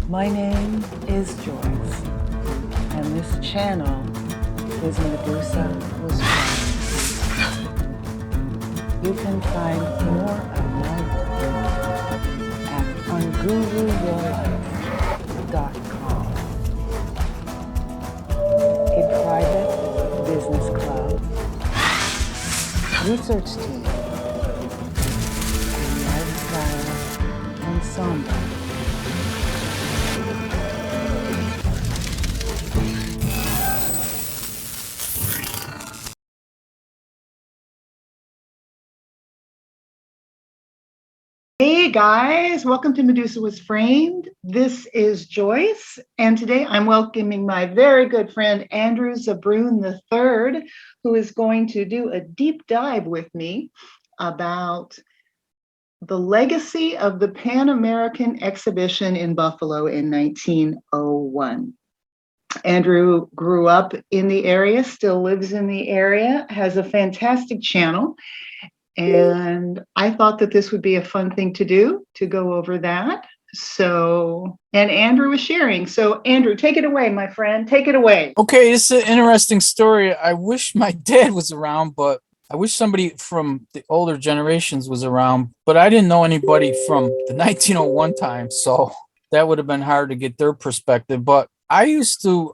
My name is Joyce, and this channel is Medusa was born. You can find more of my work at unguruyourlife.com, a private business club, research team, and lifestyle ensemble. Hey guys, welcome to Medusa Was Framed. This is Joyce, and today I'm welcoming my very good friend Andrew Zebrun lll, who is going to do a deep dive with me about the legacy of the Pan American exhibition in Buffalo in 1901. Andrew grew up in the area, still lives in the area, has a fantastic channel. And I thought that this would be a fun thing to do, to go over that. So, and Andrew was sharing. So, Andrew, take it away, my friend. Take it away. Okay, it's an interesting story. I wish my dad was around, but I wish somebody from the older generations was around, but I didn't know anybody from the 1901 time, so that would have been hard to get their perspective. But I used to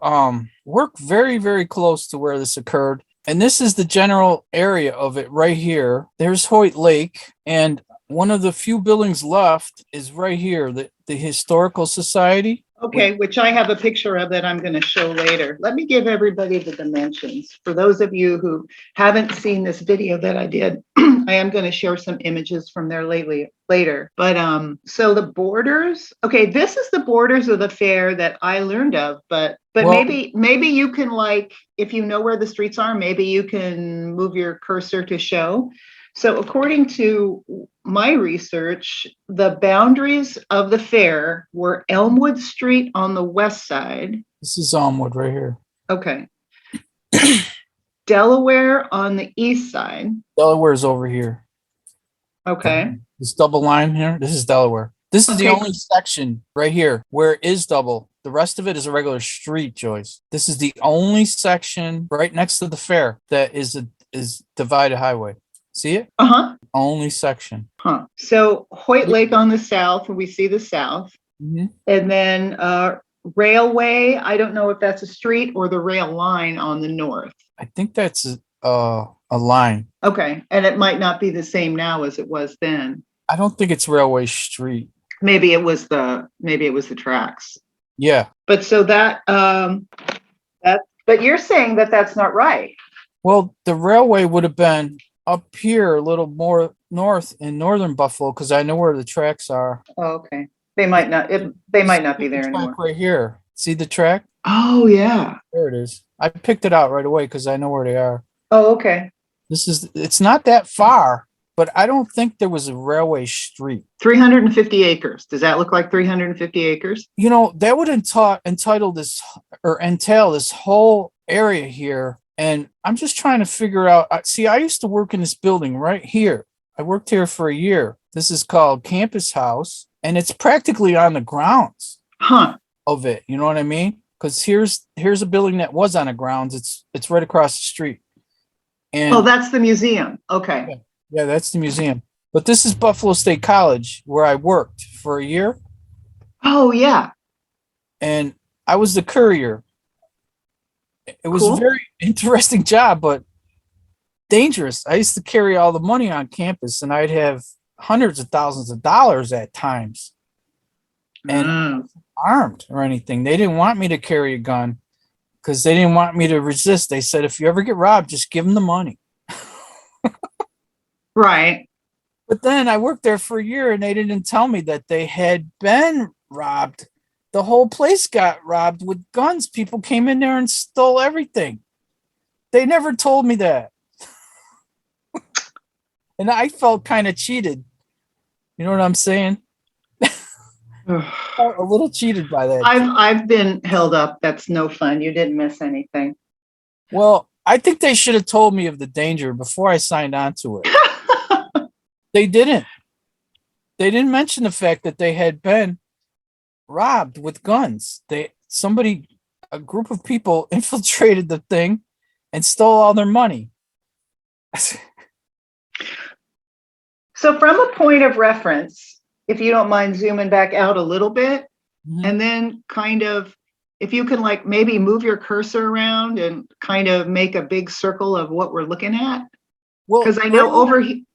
work very, very close to where this occurred. And this is the general area of it right here. There's Hoyt Lake, and one of the few buildings left is right here, the Historical Society. Okay, which I have a picture of that I'm going to show later. Let me give everybody the dimensions. For those of you who haven't seen this video that I did, I am going to share some images from there later. But so the borders, okay, this is the borders of the fair that I learned of, but well, maybe you can, like, if you know where the streets are, maybe you can move your cursor to show. So according to my research, the boundaries of the fair were Elmwood Street on the west side. This is Elmwood right here. Okay. Delaware on the east side. Delaware is over here. Okay. This double line here, this is Delaware. This is the only section right here where it is double. The rest of it is a regular street, Joyce. This is the only section right next to the fair that is divided highway. See it? Uh-huh. Only section. Huh. So Hoyt Lake on the south, and we see the south. Mm-hmm. And then railway, I don't know if that's a street or the rail line on the north. I think that's a line. Okay. And it might not be the same now as it was then. I don't think it's Railway Street. Maybe it was the tracks. Yeah. But so but you're saying that that's not right. Well, the railway would have been up here a little more north in northern Buffalo, because I know where the tracks are. Oh, okay. They might not be there anymore. Right here. See the track? Oh, yeah. There it is. I picked it out right away because I know where they are. Oh, okay. It's not that far, but I don't think there was a railway street. 350 acres. Does that look like 350 acres? You know, that would entail this whole area here. And I'm just trying to figure out. See, I used to work in this building right here. I worked here for a year. This is called Campus House, and it's practically on the grounds of it. You know what I mean? Because here's a building that was on the grounds. It's right across the street. And that's the museum. Okay. Yeah, that's the museum. But this is Buffalo State College, where I worked for a year. Oh, yeah. And I was the courier. It was a very interesting job, but dangerous. I used to carry all the money on campus, and I'd have hundreds of thousands of dollars at times. And I wasn't armed or anything. They didn't want me to carry a gun because they didn't want me to resist. They said, if you ever get robbed, just give them the money. Right. But then I worked there for a year, and they didn't tell me that they had been robbed. The whole place got robbed with guns. People came in there and stole everything. They never told me that. And I felt kind of cheated. You know what I'm saying? A little cheated by that. I've been held up. That's no fun. You didn't miss anything. Well, I think they should have told me of the danger before I signed on to it. They didn't. They didn't mention the fact that they had been robbed with guns. A group of people infiltrated the thing and stole all their money. So from a point of reference, if you don't mind zooming back out a little bit, Mhm. and then kind of, if you can like maybe move your cursor around and kind of make a big circle of what we're looking at. Well, Because I right know now,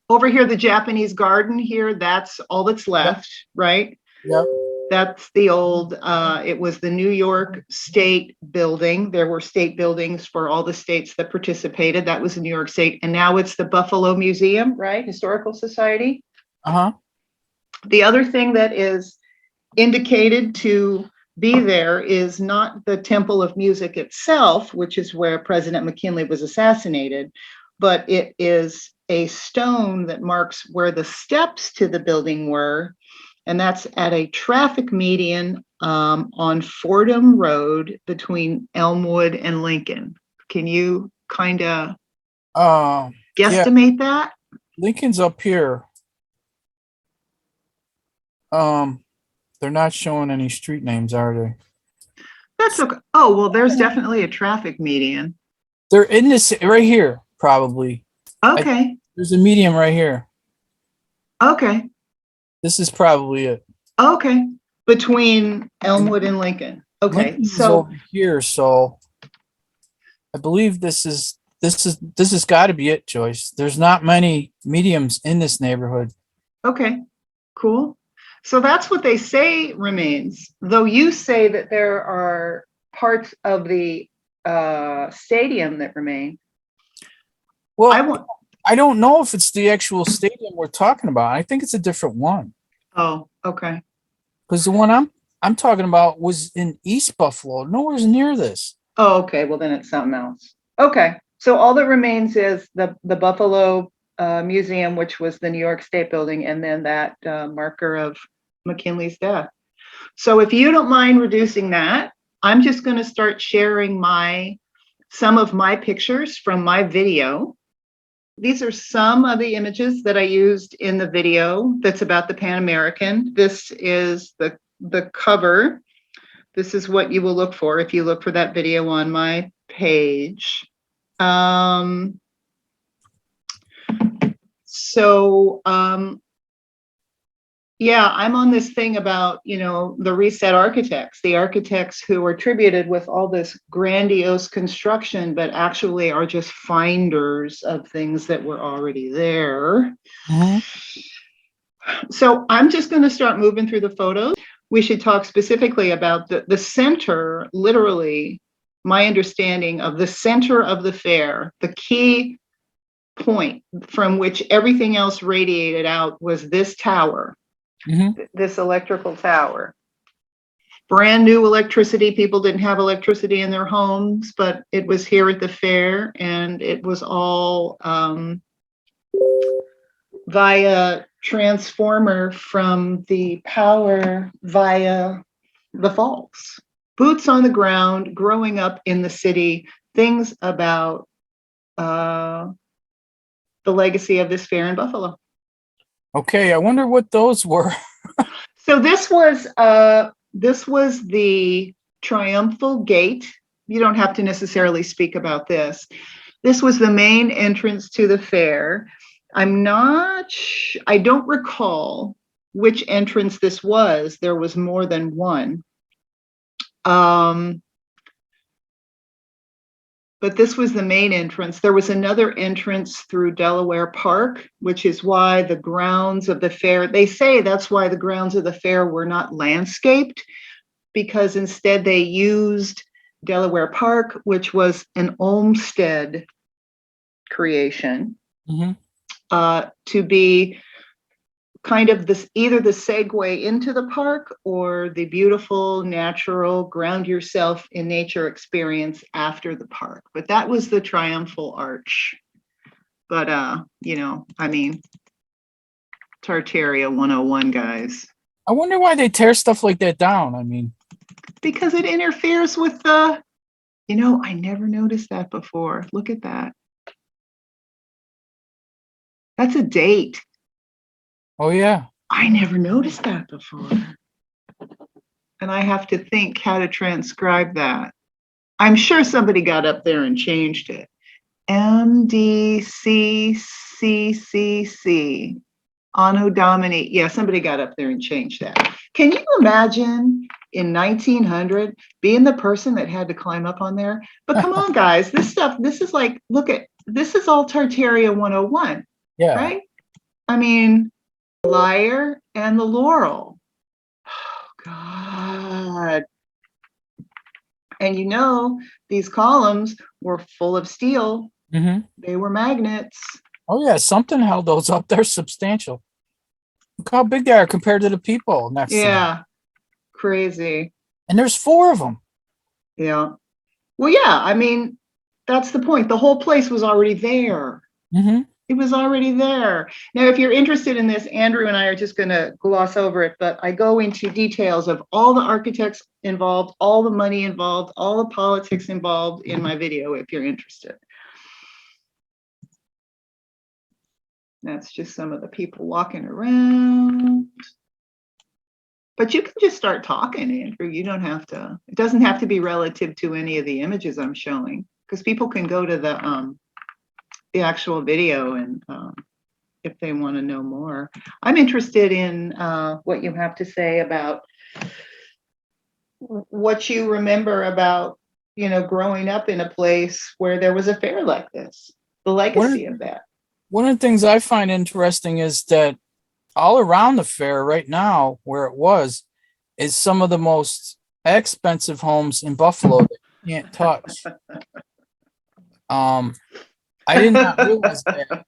over here, the Japanese garden here, that's all that's yep, left, right? yep. That's the old, it was the New York State building. There were state buildings for all the states that participated. That was in New York State. And now it's the Buffalo Museum, right? Historical Society. Uh-huh. The other thing that is indicated to be there is not the Temple of Music itself, which is where President McKinley was assassinated, but it is a stone that marks where the steps to the building were, and that's at a traffic median on Fordham Road between Elmwood and Lincoln. Can you kind of Yeah, guesstimate that? Lincoln's up here. Um, they're not showing any street names, are they? That's okay. Oh, well, there's definitely a traffic median. They're in this right here, probably. I Okay, There's a medium right here. okay, This is probably it. okay. Between Elmwood and Lincoln. Okay, Lincoln is so, over here, so I believe this has got to be it, Joyce. There's not many mediums in this neighborhood. okay, cool. So that's what they say remains, though you say that there are parts of the stadium that remain. I Well, want, I don't know if it's the actual stadium we're talking about. I think it's a different one oh, okay. because the one I'm talking about was in East Buffalo. Nowhere's near this. Oh, okay, well then it's something else. Okay, so all that remains is the Buffalo Museum, which was the New York State building, and then that marker of McKinley's death. So if you don't mind reducing that, I'm just going to start sharing some of my pictures from my video. These are some of the images that I used in the video that's about the Pan American. This is the cover. This is what you will look for if you look for that video on my page. Um, so yeah, I'm on this thing about, the reset architects, the architects who are attributed with all this grandiose construction, but actually are just finders of things that were already there. Mhm. So I'm just going to start moving through the photos. We should talk specifically about the center, literally, my understanding of the center of the fair, the key point from which everything else radiated out was this tower, Mhm. this electrical tower. Brand new electricity. People didn't have electricity in their homes, but it was here at the fair, and it was all via transformer from the power via the falls. Boots on the ground, growing up in the city, things about the legacy of this fair in Buffalo. Okay, I wonder what those were. So this was the triumphal gate. You don't have to necessarily speak about this. This was the main entrance to the fair. I don't recall which entrance this was. There was more than one. But this was the main entrance. There was another entrance through Delaware Park, which is why the grounds of the fair, they say that's why the grounds of the fair were not landscaped, because instead they used Delaware Park, which was an Olmsted creation, Mhm. to be kind of this, either the segue into the park or the beautiful natural ground yourself in nature experience after the park. But that was the triumphal arch. But I mean, Tartaria 101, guys. I wonder why they tear stuff like that down. I mean, Because it interferes with I never noticed that before. Look at that. That's a date. oh yeah. I never noticed that before. And I have to think how to transcribe that. I'm sure somebody got up there and changed it. MDCCCC. Anno Domini. Yeah, somebody got up there and changed that. Can you imagine in 1900 being the person that had to climb up on there? But come on, guys, this stuff, this is like, look at, this is all Tartaria 101, Yeah. right? I mean, Lyre and the Laurel. Oh, God. And you know, these columns were full of steel. Hmm. They were magnets. Oh yeah, something held those up. They're substantial. Look how big they are compared to the people next to them. Yeah, crazy. And there's 4 of them. Yeah. Well, yeah, I mean, that's the point. The whole place was already there. Hmm. It was already there. Now, if you're interested in this, Andrew and I are just going to gloss over it, but I go into details of all the architects involved, all the money involved, all the politics involved in my video, if you're interested. That's just some of the people walking around. But you can just start talking, Andrew. You don't have to, it doesn't have to be relative to any of the images I'm showing, because people can go to the actual video and if they want to know more. I'm interested in what you have to say about what you remember about, you know, growing up in a place where there was a fair like this, the legacy of that. One of the things I find interesting is that all around the fair right now, where it was, is some of the most expensive homes in Buffalo that you can't touch. I did not realize that.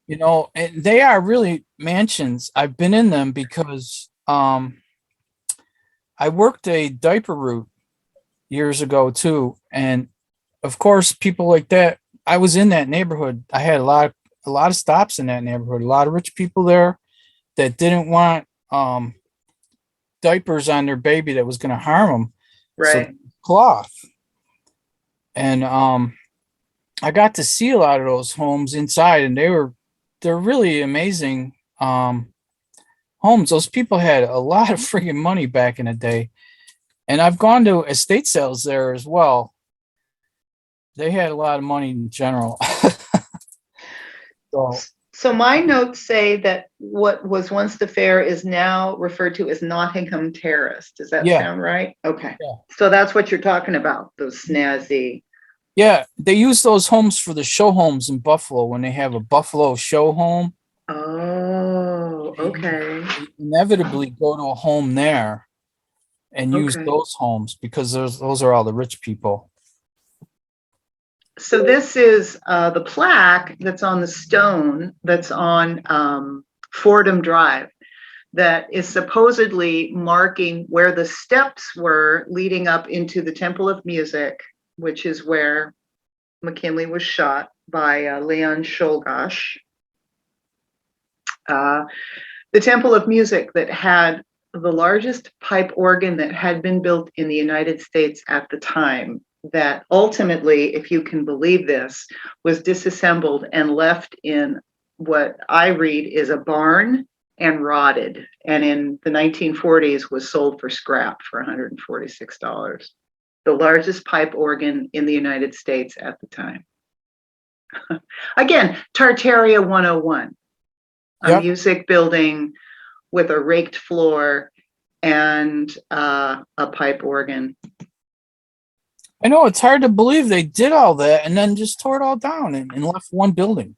You know, and they are really mansions. I've been in them because I worked a diaper route years ago too, and of course, people like that. I was in that neighborhood. I had a lot of stops in that neighborhood. A lot of rich people there that didn't want diapers on their baby that was going to harm them. So Right. cloth, and I got to see a lot of those homes inside, and they're really amazing homes. Those people had a lot of freaking money back in the day, and I've gone to estate sales there as well. They had a lot of money in general. So So my notes say that what was once the fair is now referred to as Nottingham Terrace. Does that yeah, sound right? Okay. yeah, So that's what you're talking about, those snazzy. yeah. They use those homes for the show homes in Buffalo when they have a Buffalo show home. Oh, okay. They inevitably go to a home there and use Okay. those homes because those are all the rich people. So this is the plaque that's on the stone that's on Fordham Drive that is supposedly marking where the steps were leading up into the Temple of Music, which is where McKinley was shot by Leon Czolgosz. The Temple of Music that had the largest pipe organ that had been built in the United States at the time, that ultimately, if you can believe this, was disassembled and left in what I read is a barn and rotted, and in the 1940s was sold for scrap for $146. The largest pipe organ in the United States at the time. Again, Tartaria 101, a Yep. music building with a raked floor and a pipe organ. I know it's hard to believe they did all that and then just tore it all down and left one building.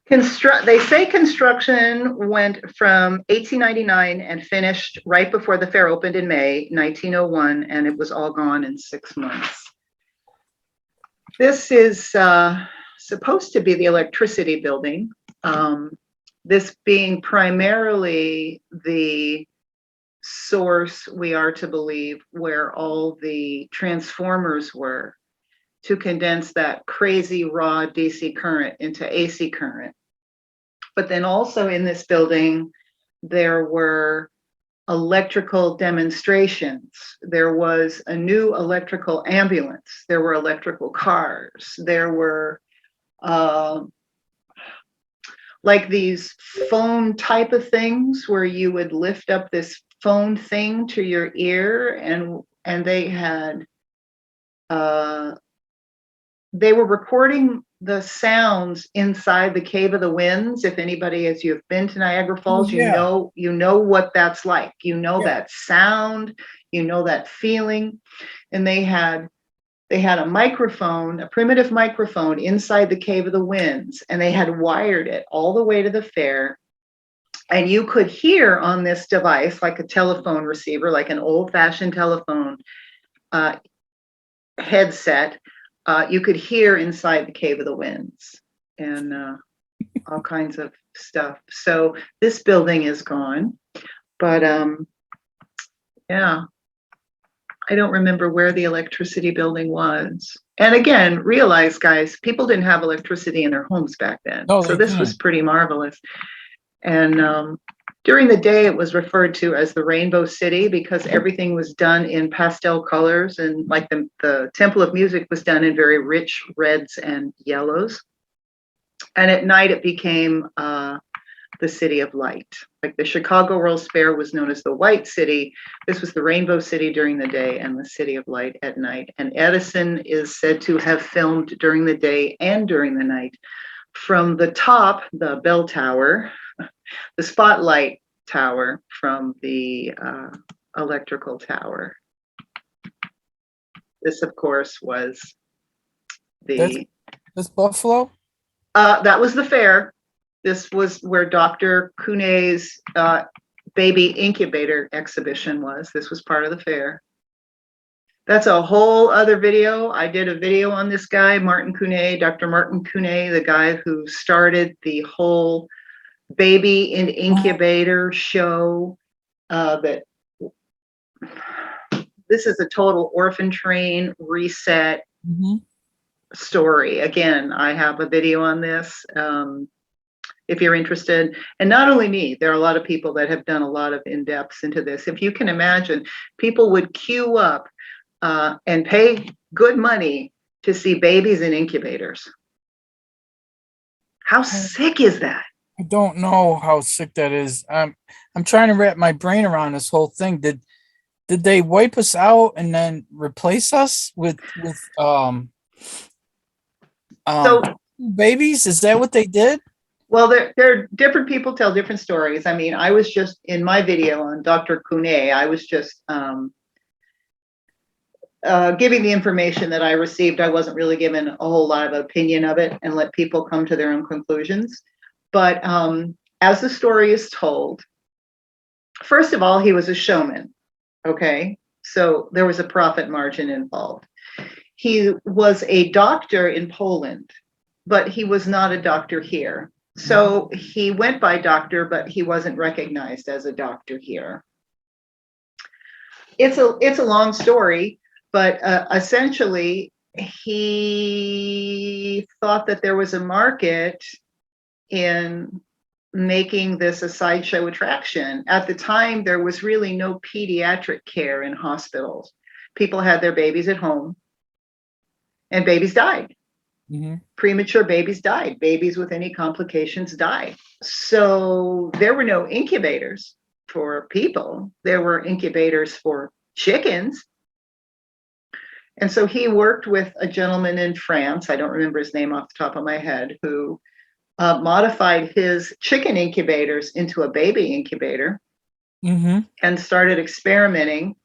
They say construction went from 1899 and finished right before the fair opened in May 1901, and it was all gone in 6 months. This is supposed to be the electricity building. This being primarily the source, we are to believe, where all the transformers were to condense that crazy raw DC current into AC current. But then also in this building, there were electrical demonstrations. There was a new electrical ambulance. There were electrical cars. There were like these foam type of things where you would lift up this phone thing to your ear, and they had they were recording the sounds inside the Cave of the Winds. If anybody, as you've been to Niagara Falls, Yeah. you know what that's like. You know Yeah. that sound, you know that feeling. And they had a microphone, a primitive microphone inside the Cave of the Winds, and they had wired it all the way to the fair. And you could hear on this device, like a telephone receiver, like an old-fashioned telephone headset, you could hear inside the Cave of the Winds, and all kinds of stuff. So this building is gone, but yeah, I don't remember where the electricity building was. And again, realize, guys, people didn't have electricity in their homes back then. No, So they this was didn't. pretty marvelous. And during the day, it was referred to as the Rainbow City because everything was done in pastel colors, and like the Temple of Music was done in very rich reds and yellows. And at night, it became the City of Light. Like the Chicago World's Fair was known as the White City. This was the Rainbow City during the day and the City of Light at night. And Edison is said to have filmed during the day and during the night from the top, the bell tower, the spotlight tower from the electrical tower. This, of course, was That's Buffalo. That was the fair. This was where Dr. Kunei's baby incubator exhibition was. This was part of the fair. That's a whole other video. I did a video on this guy, Martin Kunei, Dr. Martin Kunei, the guy who started the whole baby in incubator show. That this is a total orphan train reset story. Again, I have a video on this. If you're interested, and not only me, there are a lot of people that have done a lot of in-depths into this. If you can imagine, people would queue up and pay good money to see babies in incubators. How sick is that? I don't know how sick that is. I'm trying to wrap my brain around this whole thing. Did they wipe us out and then replace us with So babies? Is that what they did? well, there different people tell different stories. I mean, I was just in my video on Dr. Kunei, I was just giving the information that I received. I wasn't really given a whole lot of opinion of it, and let people come to their own conclusions. But as the story is told, first of all, he was a showman. Okay, so there was a profit margin involved. He was a doctor in Poland, but he was not a doctor here. So he went by doctor, but he wasn't recognized as a doctor here. It's a long story, but essentially he thought that there was a market in making this a sideshow attraction. At the time, there was really no pediatric care in hospitals. People had their babies at home, and babies died. Premature babies died. Babies with any complications died. So there were no incubators for people. There were incubators for chickens. And so he worked with a gentleman in France, I don't remember his name off the top of my head, who modified his chicken incubators into a baby incubator and started experimenting.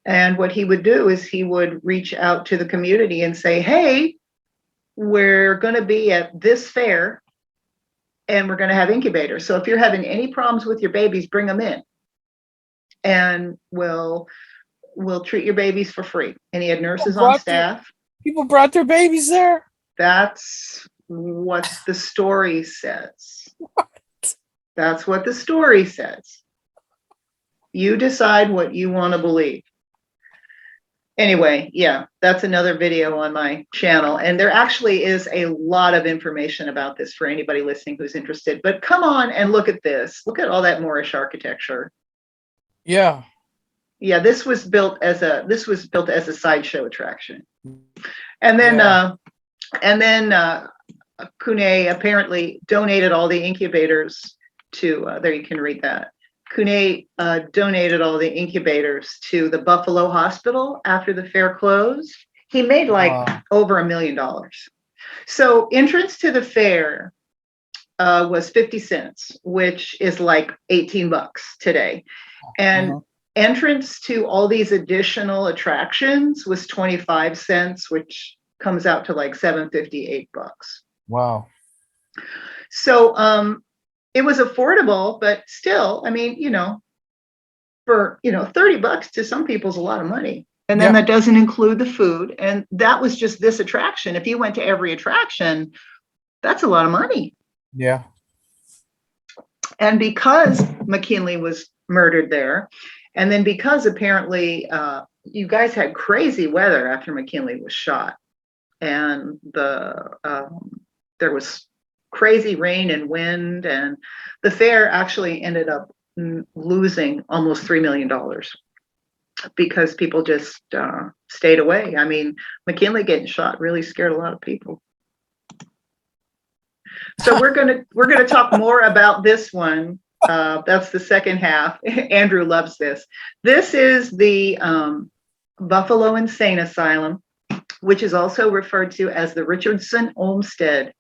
And what he would do is he would reach out to the community and say, hey, we're going to be at this fair and we're going to have incubators. So if you're having any problems with your babies, bring them in and we'll treat your babies for free. And he had nurses on staff. People brought their babies there? That's what the story says. What? That's what the story says. You decide what you want to believe. Anyway, yeah, that's another video on my channel. And there actually is a lot of information about this for anybody listening who's interested. But come on and look at this. Look at all that Moorish architecture. Yeah. Yeah, this was built as a sideshow attraction. And then Kunei apparently donated all the incubators to there you can read that. Kune donated all the incubators to the Buffalo Hospital after the fair closed. He made like over $1 million. So entrance to the fair was 50 cents, which is like 18 bucks today. And entrance to all these additional attractions was 25 cents, which comes out to like $7.58. Wow. So it was affordable, but still, I mean, for, $30 to some people's a lot of money. And then that doesn't include the food. And that was just this attraction. If you went to every attraction, that's a lot of money. Yeah. And because McKinley was murdered there, and then because apparently you guys had crazy weather after McKinley was shot, and there was crazy rain and wind, and the fair actually ended up losing almost $3 million because people just stayed away. I mean, McKinley getting shot really scared a lot of people. So we're gonna talk more about this one. That's the second half. Andrew loves this. This is the Buffalo Insane Asylum, which is also referred to as the Richardson Olmsted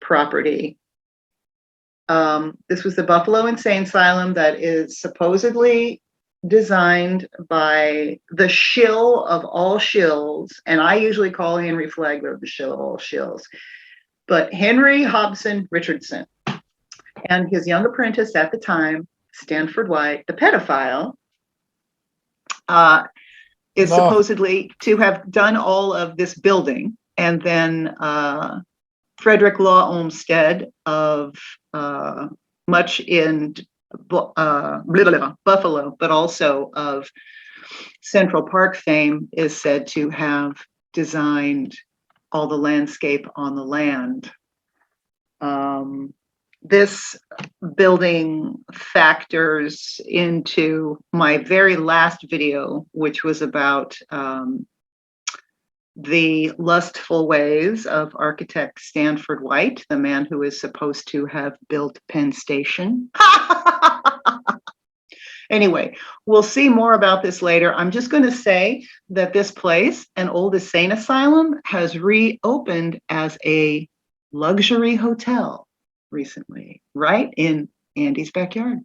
property. This was the Buffalo Insane Asylum that is supposedly designed by the shill of all shills, and I usually call Henry Flagler the shill of all shills, but Henry Hobson Richardson and his young apprentice at the time, Stanford White, the pedophile, is supposedly to have done all of this building, and then Frederick Law Olmsted of much in Buffalo, but also of Central Park fame, is said to have designed all the landscape on the land. This building factors into my very last video, which was about the lustful ways of architect Stanford White, the man who is supposed to have built Penn Station. Anyway, we'll see more about this later. I'm just going to say that this place, an old insane asylum, has reopened as a luxury hotel recently, right in Andy's backyard.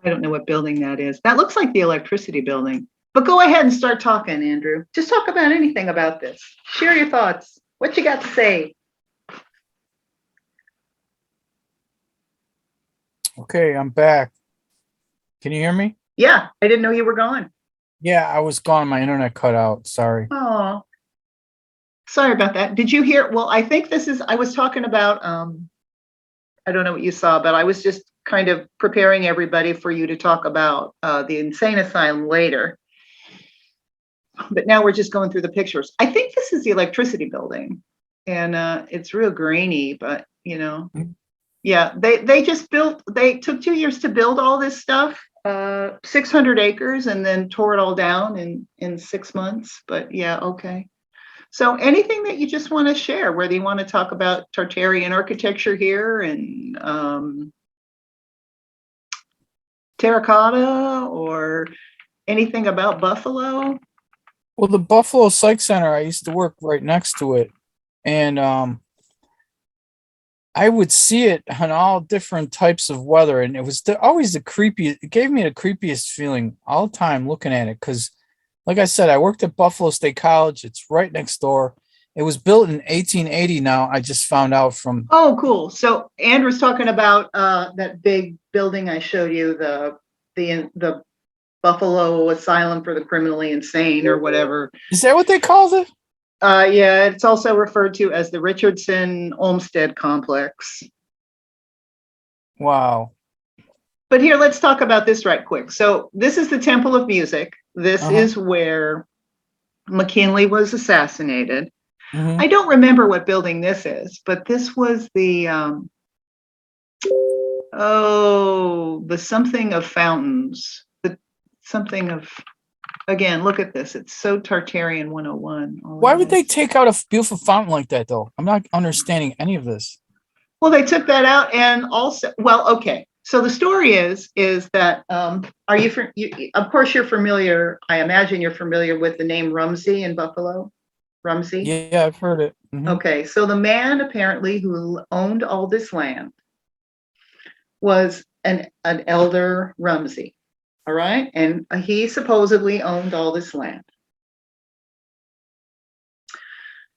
I don't know what building that is. That looks like the electricity building. But go ahead and start talking, Andrew. Just talk about anything about this. Share your thoughts. What you got to say? Okay, I'm back. Can you hear me? Yeah, I didn't know you were gone. Yeah, I was gone. My internet cut out. Sorry. Oh, sorry about that. Did you hear? Well, I think this is, I was talking about, I don't know what you saw, but I was just kind of preparing everybody for you to talk about the insane asylum later. But now we're just going through the pictures. I think this is the electricity building, and it's real grainy, but yeah, they just built, they took 2 years to build all this stuff, 600 acres, and then tore it all down in 6 months. But yeah, okay. So anything that you just want to share, whether you want to talk about Tartarian architecture here and terracotta, or anything about Buffalo? Well, the Buffalo Psych Center, I used to work right next to it, and I would see it on all different types of weather, and it was always the creepiest. It gave me the creepiest feeling all the time looking at it, because, like I said, I worked at Buffalo State College. It's right next door. It was built in 1880. Now I just found out from. Oh, cool. So Andrew's talking about that big building I showed you, the Buffalo Asylum for the Criminally Insane, or whatever. Is that what they called it? Yeah, it's also referred to as the Richardson Olmsted Complex. Wow. But here, let's talk about this right quick. So this is the Temple of Music. This is where McKinley was assassinated. I don't remember what building this is, but this was the the something of fountains, the something of Again, look at this. It's so Tartarian 101. All Why of would they this. take out a beautiful fountain like that, though? I'm not understanding any of this. Well, they took that out, and also, well, okay. So the story is that are you, of course you're familiar. I imagine you're familiar with the name Rumsey in Buffalo. Rumsey. Yeah, I've heard it. Okay, so the man apparently who owned all this land was an elder Rumsey. All right, and he supposedly owned all this land.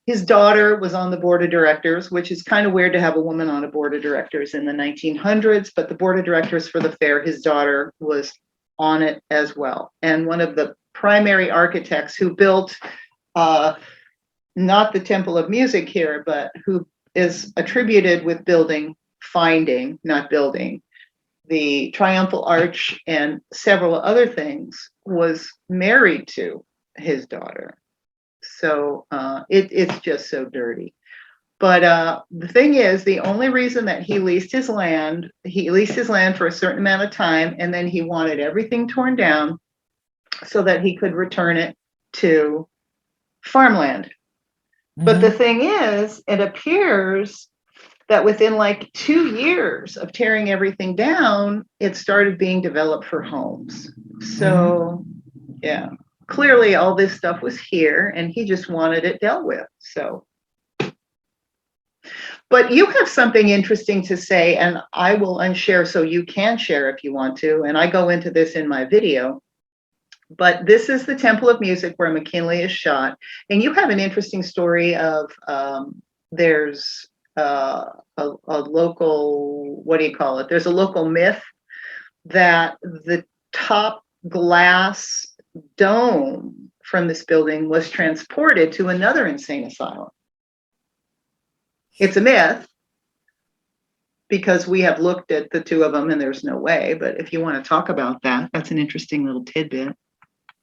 His daughter was on the board of directors, which is kind of weird to have a woman on a board of directors in the 1900s, but the board of directors for the fair, his daughter was on it as well. And one of the primary architects who built not the Temple of Music here, but who is attributed with finding, not building, the Triumphal Arch and several other things, was married to his daughter. So it's just so dirty. But the thing is, the only reason that he leased his land for a certain amount of time, and then he wanted everything torn down so that he could return it to farmland. But the thing is, it appears that within like 2 years of tearing everything down, it started being developed for homes. So, yeah, clearly all this stuff was here and he just wanted it dealt with. So, but you have something interesting to say, and I will unshare so you can share if you want to. And I go into this in my video. But this is the Temple of Music where McKinley is shot. And you have an interesting story of there's a local, what do you call it? There's a local myth that the top glass dome from this building was transported to another insane asylum. It's a myth because we have looked at the two of them and there's no way. But if you want to talk about that, that's an interesting little tidbit.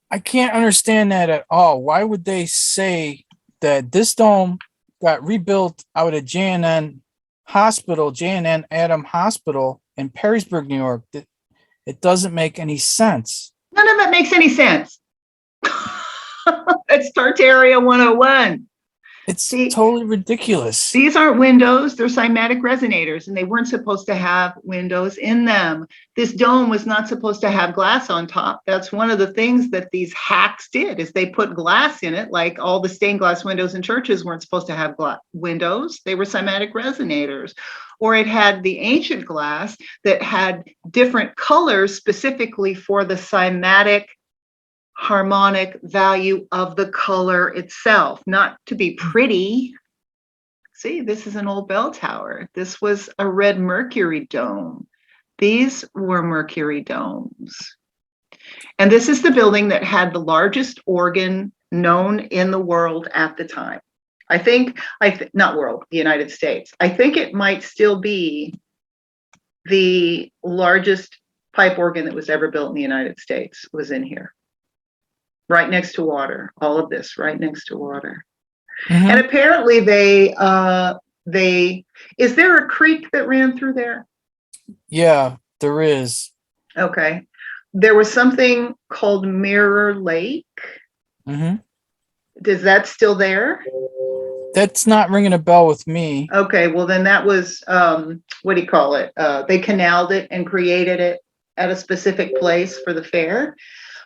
I can't understand that at all. Why would they say that this dome got rebuilt out of J&N Hospital, J&N Adam Hospital in Perrysburg, New York? It doesn't make any sense. None of that makes any sense. It's Tartaria 101. It's totally ridiculous. These aren't windows, they're cymatic resonators, and they weren't supposed to have windows in them. This dome was not supposed to have glass on top. That's one of the things that these hacks did, is they put glass in it, like all the stained glass windows in churches weren't supposed to have windows. They were cymatic resonators. Or it had the ancient glass that had different colors specifically for the cymatic harmonic value of the color itself, not to be pretty. See, this is an old bell tower. This was a red mercury dome. These were mercury domes. And this is the building that had the largest organ known in the world at the time. Not world, the United States. I think it might still be the largest pipe organ that was ever built in the United States was in here. Right next to water, all of this right next to water. And apparently is there a creek that ran through there? Yeah, there is. Okay. There was something called Mirror Lake. Is that still there? That's not ringing a bell with me. Okay, well then that was, what do you call it? They canaled it and created it at a specific place for the fair.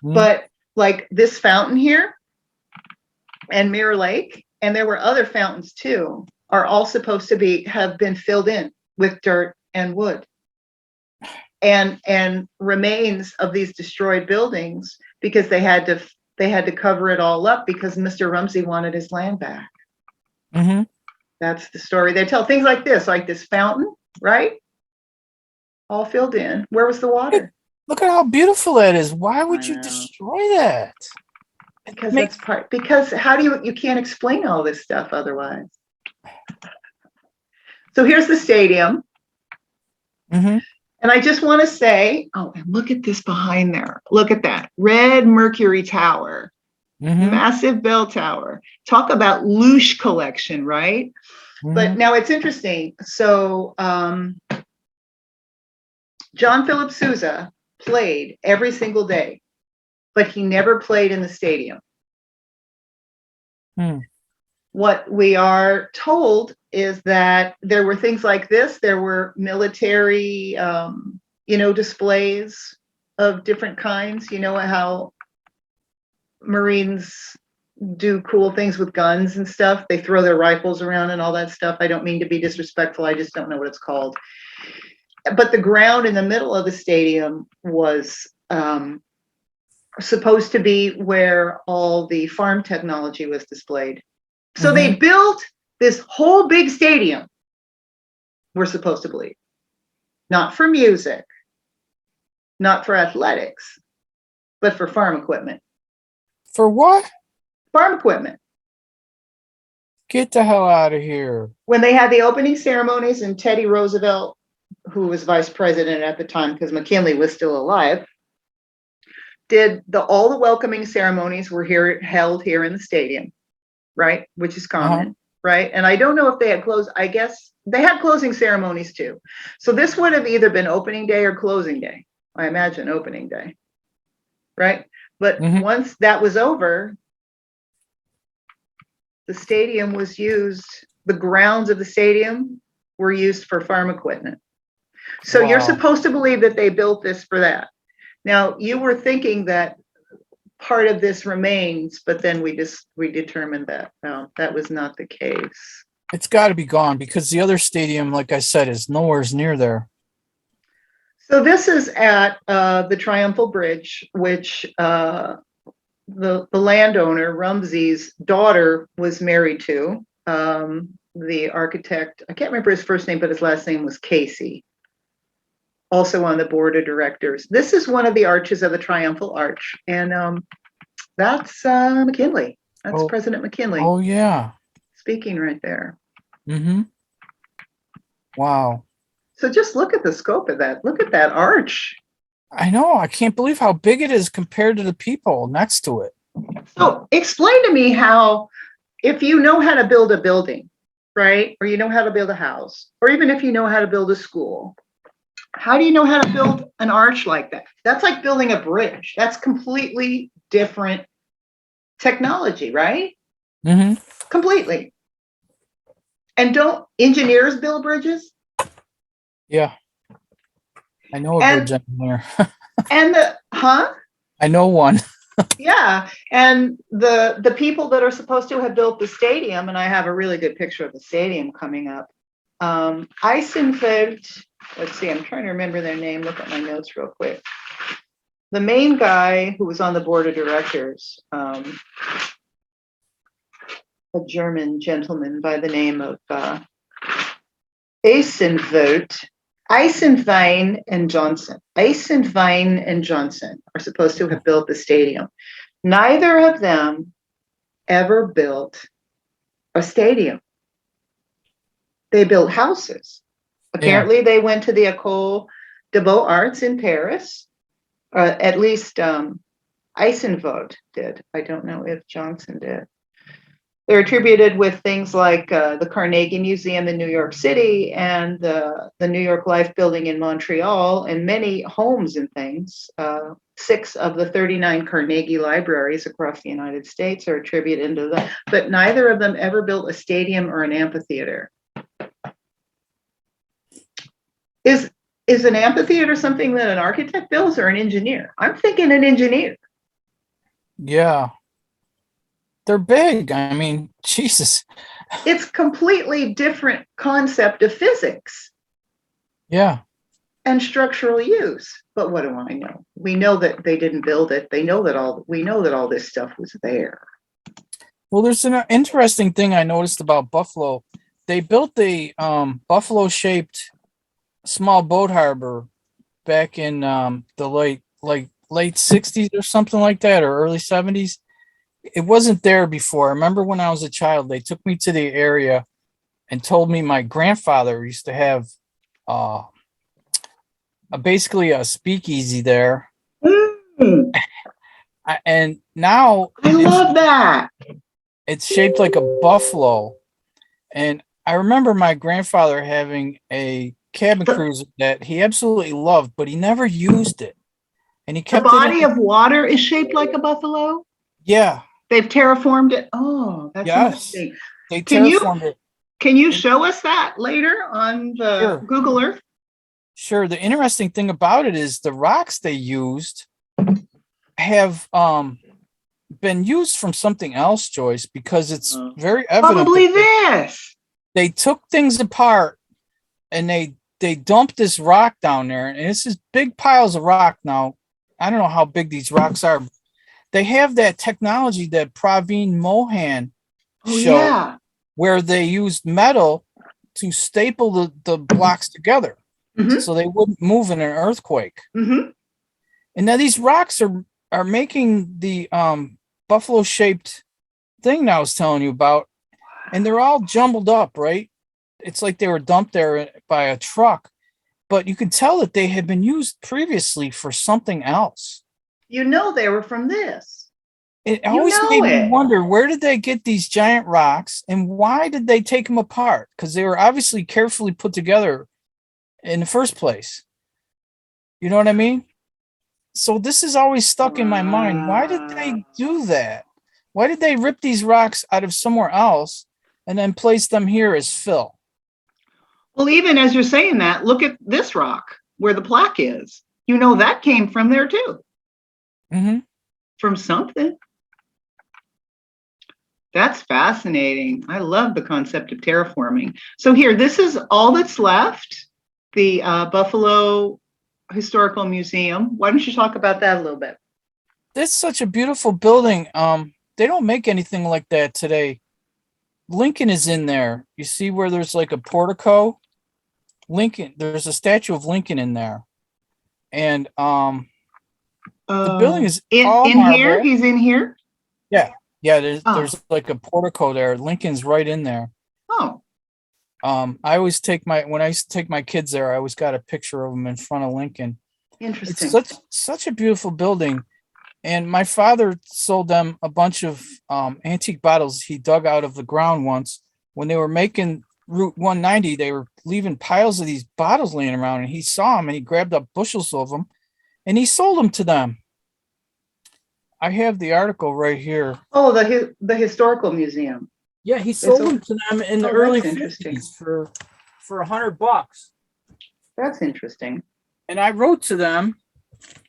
But like this fountain here and Mirror Lake, and there were other fountains too, are all supposed to have been filled in with dirt and wood and remains of these destroyed buildings, because they had to cover it all up because Mr. Rumsey wanted his land back. That's the story they tell. Things like this fountain, right? All filled in. Where was the water? Look at how beautiful that is. Why would you destroy that? Because how do you can't explain all this stuff otherwise. So here's the stadium. And I just want to say, oh, and look at this behind there. Look at that red Mercury Tower, massive bell tower. Talk about louche collection, right? But now it's interesting. So John Philip Sousa played every single day but he never played in the stadium. Hmm. What we are told is that there were things like this. There were military, displays of different kinds. You know how Marines do cool things with guns and stuff. They throw their rifles around and all that stuff. I don't mean to be disrespectful. I just don't know what it's called. But the ground in the middle of the stadium was supposed to be where all the farm technology was displayed. So they built this whole big stadium, we're supposed to believe, not for music, not for athletics, but for farm equipment. For what? Farm equipment. Get the hell out of here. When they had the opening ceremonies and Teddy Roosevelt, who was vice president at the time because McKinley was still alive, did all the welcoming ceremonies were held here in the stadium, right? Which is common, right? And I don't know if they had I guess they had closing ceremonies too. So this would have either been opening day or closing day. I imagine opening day, right? But once that was over, the stadium was used, the grounds of the stadium were used for farm equipment. So you're supposed to believe that they built this for that. Now, you were thinking that part of this remains, but then we determined that that was not the case. It's got to be gone because the other stadium, like I said, is nowhere near there. So this is at the Triumphal Bridge, which the landowner, Rumsey's daughter, was married to. The architect, I can't remember his first name, but his last name was Casey. Also on the board of directors. This is one of the arches of the Triumphal Arch, and that's McKinley. That's President McKinley. Oh yeah, speaking right there. Wow. So just look at the scope of that. Look at that arch. I know. I can't believe how big it is compared to the people next to it. So explain to me how, if you know how to build a building, right, or you know how to build a house, or even if you know how to build a school, how do you know how to build an arch like that? That's like building a bridge. That's completely different technology, right? Completely. And don't engineers build bridges? Yeah. I know a bridge engineer. And I know one. Yeah. And the people that are supposed to have built the stadium, and I have a really good picture of the stadium coming up. Eisenfeld, let's see, I'm trying to remember their name. Look at my notes real quick. The main guy who was on the board of directors, a German gentleman by the name of Eisenwein and Johnson. Eisenwein and Johnson are supposed to have built the stadium. Neither of them ever built a stadium. They built houses. Apparently, they went to the École des Beaux-Arts in Paris. At least Eisenvogt did. I don't know if Johnson did. They're attributed with things like the Carnegie Museum in New York City and the New York Life Building in Montreal, and many homes and things. 6 of the 39 Carnegie libraries across the United States are attributed to them, but neither of them ever built a stadium or an amphitheater. Is an amphitheater something that an architect builds or an engineer? I'm thinking an engineer. Yeah. They're big. I mean, Jesus. It's completely different concept of physics. Yeah. And structural use. But what do I know? We know that they didn't build it. We know that all this stuff was there. Well, there's an interesting thing I noticed about Buffalo. They built the buffalo-shaped small boat harbor back in the late 60s or something like that, or early 70s. It wasn't there before. I remember when I was a child, they took me to the area and told me my grandfather used to have basically a speakeasy there. And now I love that. It's shaped like a buffalo. And I remember my grandfather having a cabin cruiser that he absolutely loved, but he never used it. and he The kept body it in. of water is shaped like a buffalo? Yeah, They've terraformed it. Oh, that's yes, interesting. they Can you terraformed it. can you And show us that later on the sure, Google Earth? sure. The interesting thing about it is the rocks they used have been used from something else, Joyce, because it's very evident Probably that this. they took things apart and they dumped this rock down there, and it's just big piles of rock. Now, I don't know how big these rocks are. They have that technology that Praveen Mohan Oh showed, yeah. where they used metal to staple the blocks together Mm-hmm. so they wouldn't move in an earthquake. Mm-hmm. And now these rocks are making the buffalo shaped thing that I was telling you about, and they're all jumbled up, right? It's like they were dumped there by a truck, but you could tell that they had been used previously for something else. You know they were from this. It You always know made me it. wonder, where did they get these giant rocks and why did they take them apart? Because they were obviously carefully put together in the first place. You know what I mean? So this is always stuck in my mind. Why did they do that? Why did they rip these rocks out of somewhere else and then place them here as fill? Well, even as you're saying that, look at this rock where the plaque is. You know that came from there too, Mm-hmm. from something. That's fascinating. I love the concept of terraforming. So here, this is all that's left, the Buffalo Historical Museum. Why don't you talk about that a little bit? That's such a beautiful building. They don't make anything like that today. Lincoln is in there. You see where there's like a portico? Lincoln, there's a statue of Lincoln in there. And the building is all In here, marble. he's in here. Yeah. Yeah, Oh, there's like a portico there. Lincoln's right in there. oh, I always take my when I used to take my kids there, I always got a picture of them in front of Lincoln. It's interesting. such a beautiful building. And my father sold them a bunch of antique bottles he dug out of the ground once. When they were making Route 190, they were leaving piles of these bottles laying around, and he saw them and he grabbed up bushels of them and he sold them to them. I have the article right here. Oh, the historical museum. Yeah, he It's sold them to them in the oh, early that's interesting. 50s for $100. That's interesting. And I wrote to them.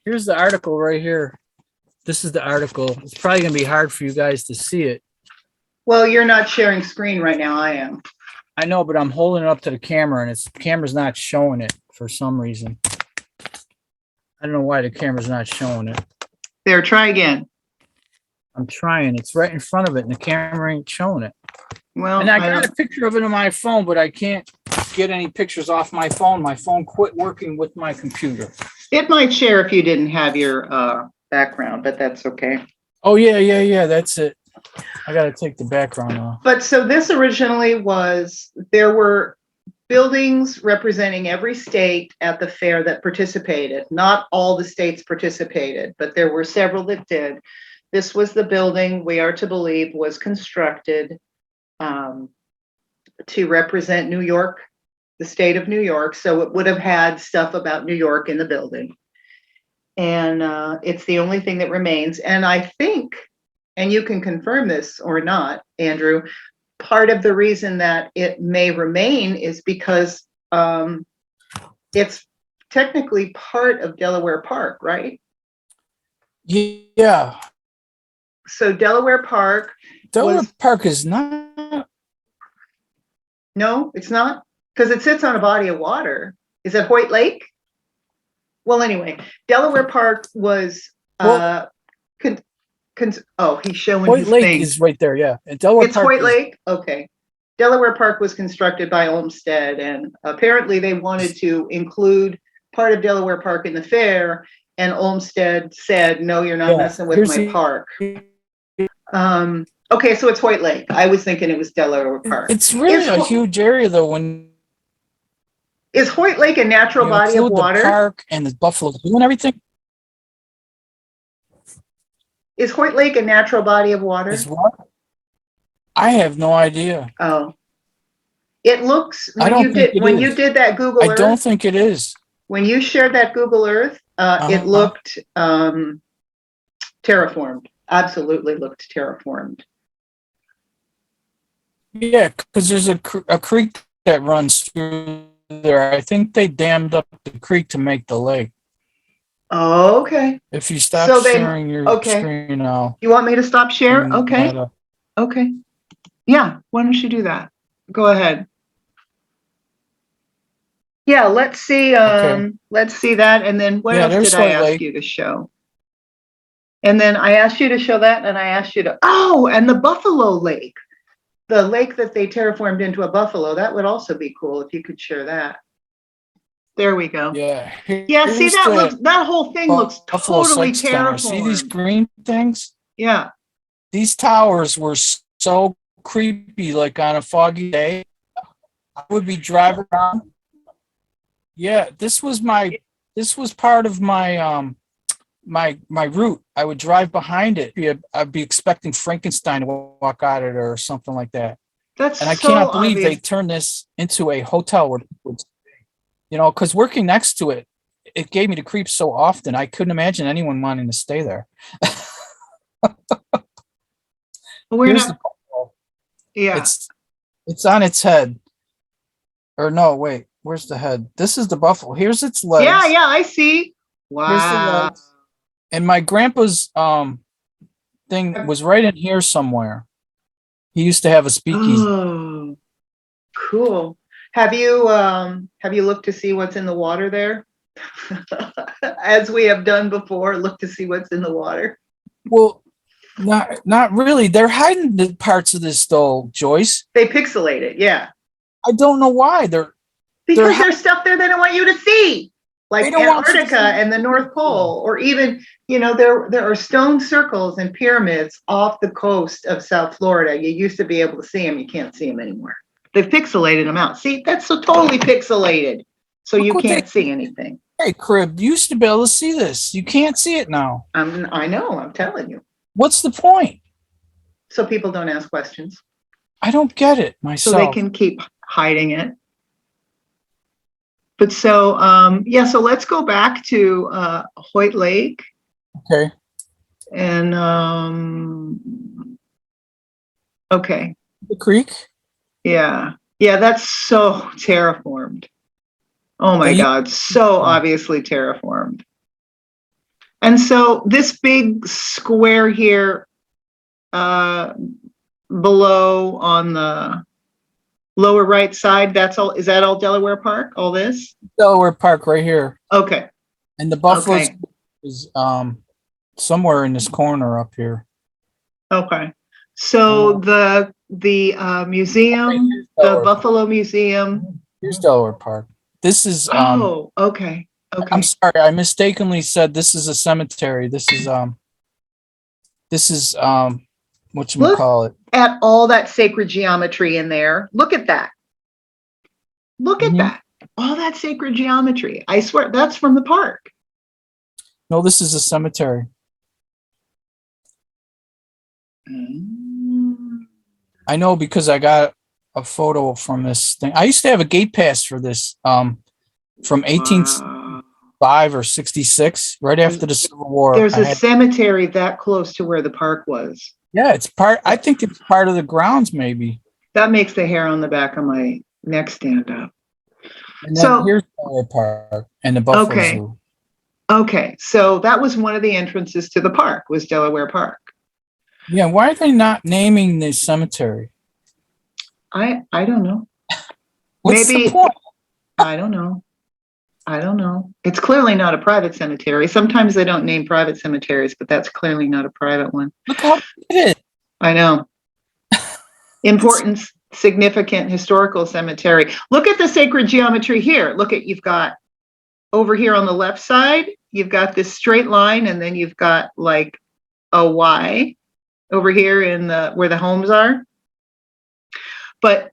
Here's the article right here. This is the article. It's probably going to be hard for you guys to see it. Well, you're not sharing screen right now. I am. I know, but I'm holding it up to the camera and the camera's not showing it for some reason. I don't know why the camera's not showing it. There, try again. I'm trying. It's right in front of it and the camera ain't showing it. Well, And I got a picture of it on my phone, but I can't get any pictures off my phone. My phone quit working with my computer. It might share if you didn't have your background, but that's okay. Oh, yeah. That's it. I got to take the background off. But so this originally was, there were buildings representing every state at the fair that participated. Not all the states participated, but there were several that did. This was the building, we are to believe, was constructed to represent New York, the state of New York. So it would have had stuff about New York in the building. And it's the only thing that remains. And I think, and you can confirm this or not, Andrew, part of the reason that it may remain is because it's technically part of Delaware Park, right? Yeah. So Delaware Park Park is not. No, it's not, because it sits on a body of water. Is it Hoyt Lake? Well, anyway, Delaware Park was oh, he's showing Hoyt his Lake thing. is right there, yeah. And Delaware It's Park Hoyt Lake? Okay. Delaware Park was constructed by Olmsted, and apparently they wanted to include part of Delaware Park in the fair, and Olmsted said, no, you're not messing with my park. Okay, so it's Hoyt Lake. I was thinking it was Delaware Park. It's really a huge area, though. When is Hoyt Lake a natural body of water? The park and the buffalo and everything. Is Hoyt Lake a natural body of water? Is what? I have no idea. Oh, it looks. When you did that Google Earth. I don't think it is. When you shared that Google Earth, It Uh-huh. looked terraformed. Absolutely looked terraformed. Yeah, because there's a creek that runs through there. I think they dammed up the creek to make the lake. Oh, okay. If you stop So they, sharing your okay. screen, I'll You want me to stop share? bring Okay. that up. Okay. Yeah. Why don't you do that? Go ahead. Yeah. Okay. Let's see that. And then what Yeah, else did there's I White ask Lake. you to show? And then I asked you to show that, and I asked you to, oh, and the Buffalo Lake, the lake that they terraformed into a buffalo. That would also be cool if you could share that. There we go. Yeah, Yeah, see, here's the that whole thing looks Buffalo totally Psych Center. See these terraformed. green things? Yeah. These towers were so creepy, like on a foggy day. I would be driving around. Yeah, this was part of my my route. I would drive behind it. I'd be expecting Frankenstein to walk out of there or something like that. That's And I so cannot believe they obvious. turned this into a hotel where people, you know, because working next to it, it gave me the creeps so often. I couldn't imagine anyone wanting to stay there. We're Here's the not, yeah. it's it's on its head. Or no, wait, where's the head? This is the buffalo. Here's its Yeah, legs. yeah, I see. Here's the Wow. legs. And my grandpa's thing was right in here somewhere. He used to have a speakeasy. Oh, cool. Have you looked to see what's in the water there? As we have done before, look to see what's in the water. Well, not really. They're hiding the parts of this though, Joyce. They pixelate it, yeah. I don't know why. They're Because there's stuff there they don't want you to see, they like don't want you to Antarctica see. and the North Pole, or even, there are stone circles and pyramids off the coast of South Florida. You used to be able to see them. You can't see them anymore. They've pixelated them out. See, that's so totally pixelated. So Look you what they can't see anything. Hey, Crib, you used to be able to see this. You can't see it now. I know, I'm telling you. What's the point? So people don't ask questions. I don't get it So they myself. can keep hiding it. But so, yeah, so let's go back to Hoyt Lake. Okay. And, okay. The creek? Yeah. Yeah, that's so terraformed. Oh my Yeah, God, so obviously terraformed. And so this big square here below on the lower right side, is that all Delaware Park, all this? Delaware Park right here. Okay. And the Buffaloes Okay. is somewhere in this corner up here. Okay. So the museum, the Buffalo Museum. Here's Delaware Park. This is Oh, okay. I'm Okay. sorry, I mistakenly said this is a cemetery. This is Look whatchamacallit. at all that sacred geometry in there. Look at that. Look at that. All that sacred geometry. I swear that's from the park. No, this is a cemetery. I know because I got a photo from this thing. I used to have a gate pass for this from 1865 or 66, right after the Civil War. There's a cemetery that close to where the park was. Yeah, it's part. I think it's part of the grounds, maybe. That makes the hair on the back of my neck stand up. And then here's Delaware Park and the Buffalo Zoo. Okay, so that was one of the entrances to the park, was Delaware Park. Yeah, why are they not naming the cemetery? I don't know. What's Maybe the point? I don't know. I don't know. It's clearly not a private cemetery. Sometimes they don't name private cemeteries, but that's clearly not a private one. Look how it is. I know. Important, significant historical cemetery. Look at the sacred geometry here. Look at, you've got over here on the left side, you've got this straight line, and then you've got like a Y over here in the where the homes are. But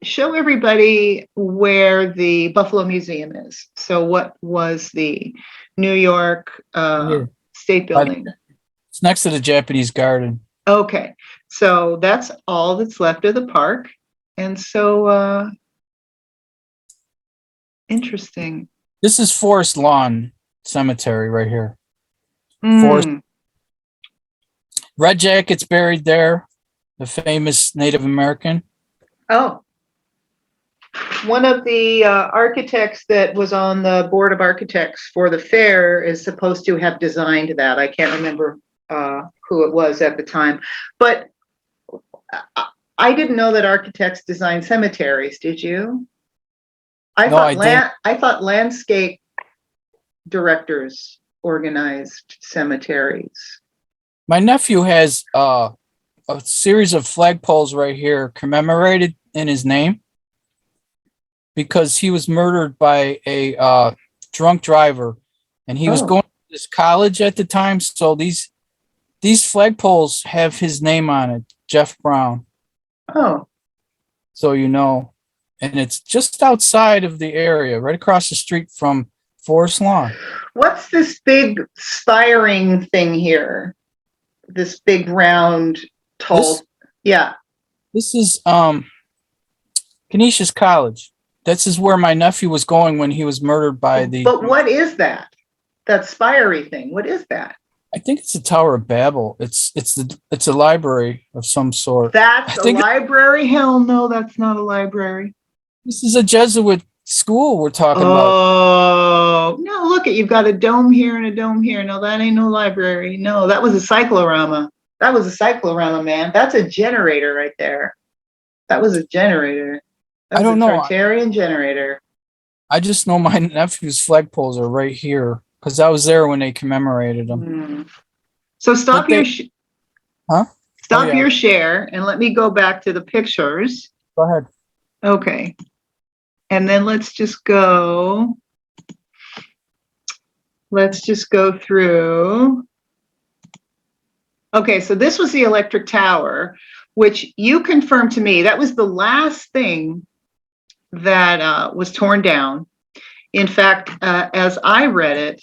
show everybody where the Buffalo Museum is. So what was the New York State Building? It's next to the Japanese Garden. Okay, so that's all that's left of the park. And so Interesting. This is Forest Lawn Cemetery right here. Forest Mm. Red Jacket's buried there, the famous Native American. Oh, one of the architects that was on the board of architects for the fair is supposed to have designed that. I can't remember who it was at the time, but I didn't know that architects design cemeteries. Did you? No, I didn't. I thought landscape directors organized cemeteries. My nephew has a series of flagpoles right here commemorated in his name because he was murdered by a drunk driver, and he was Oh, going to this college at the time. So these flagpoles have his name on it, Jeff Brown. oh, So you know, and it's just outside of the area, right across the street from Forest Lawn. what's this big spiring thing here? This big round, tall. This Yeah. this is Canisius College. This is where my nephew was going when he was murdered by the. But what is that? That spiry thing. What is that? I think it's the Tower of Babel. It's a library of some sort. That's I a think library? Hell no, that's not a library. this is a Jesuit school we're talking about. Oh, no, look at you've got a dome here and a dome here. No, that ain't no library. No, that was a cyclorama. That was a cyclorama, man. That's a generator right there. That was a generator. That I was a don't know. Tartarian generator. I just know my nephew's flagpoles are right here because I was there when they commemorated them. Mm. So stop But your they, huh? stop Oh, yeah. your share and let me go back to the pictures. Go ahead. Okay. And then let's just go through. Okay, so this was the electric tower, which you confirmed to me that was the last thing that was torn down. In fact, as I read it,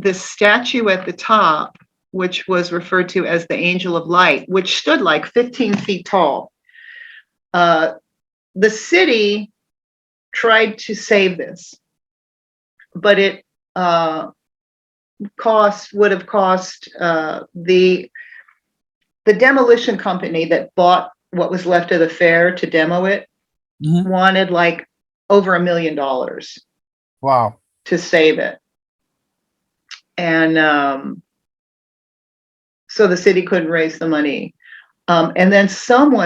this statue at the top, which was referred to as the Angel of Light, which stood like 15 feet tall, the city tried to save this, but it would have cost the demolition company that bought what was left of the fair to demo it wanted like over $1 million. Wow. To save it. And so the city couldn't raise the money. And then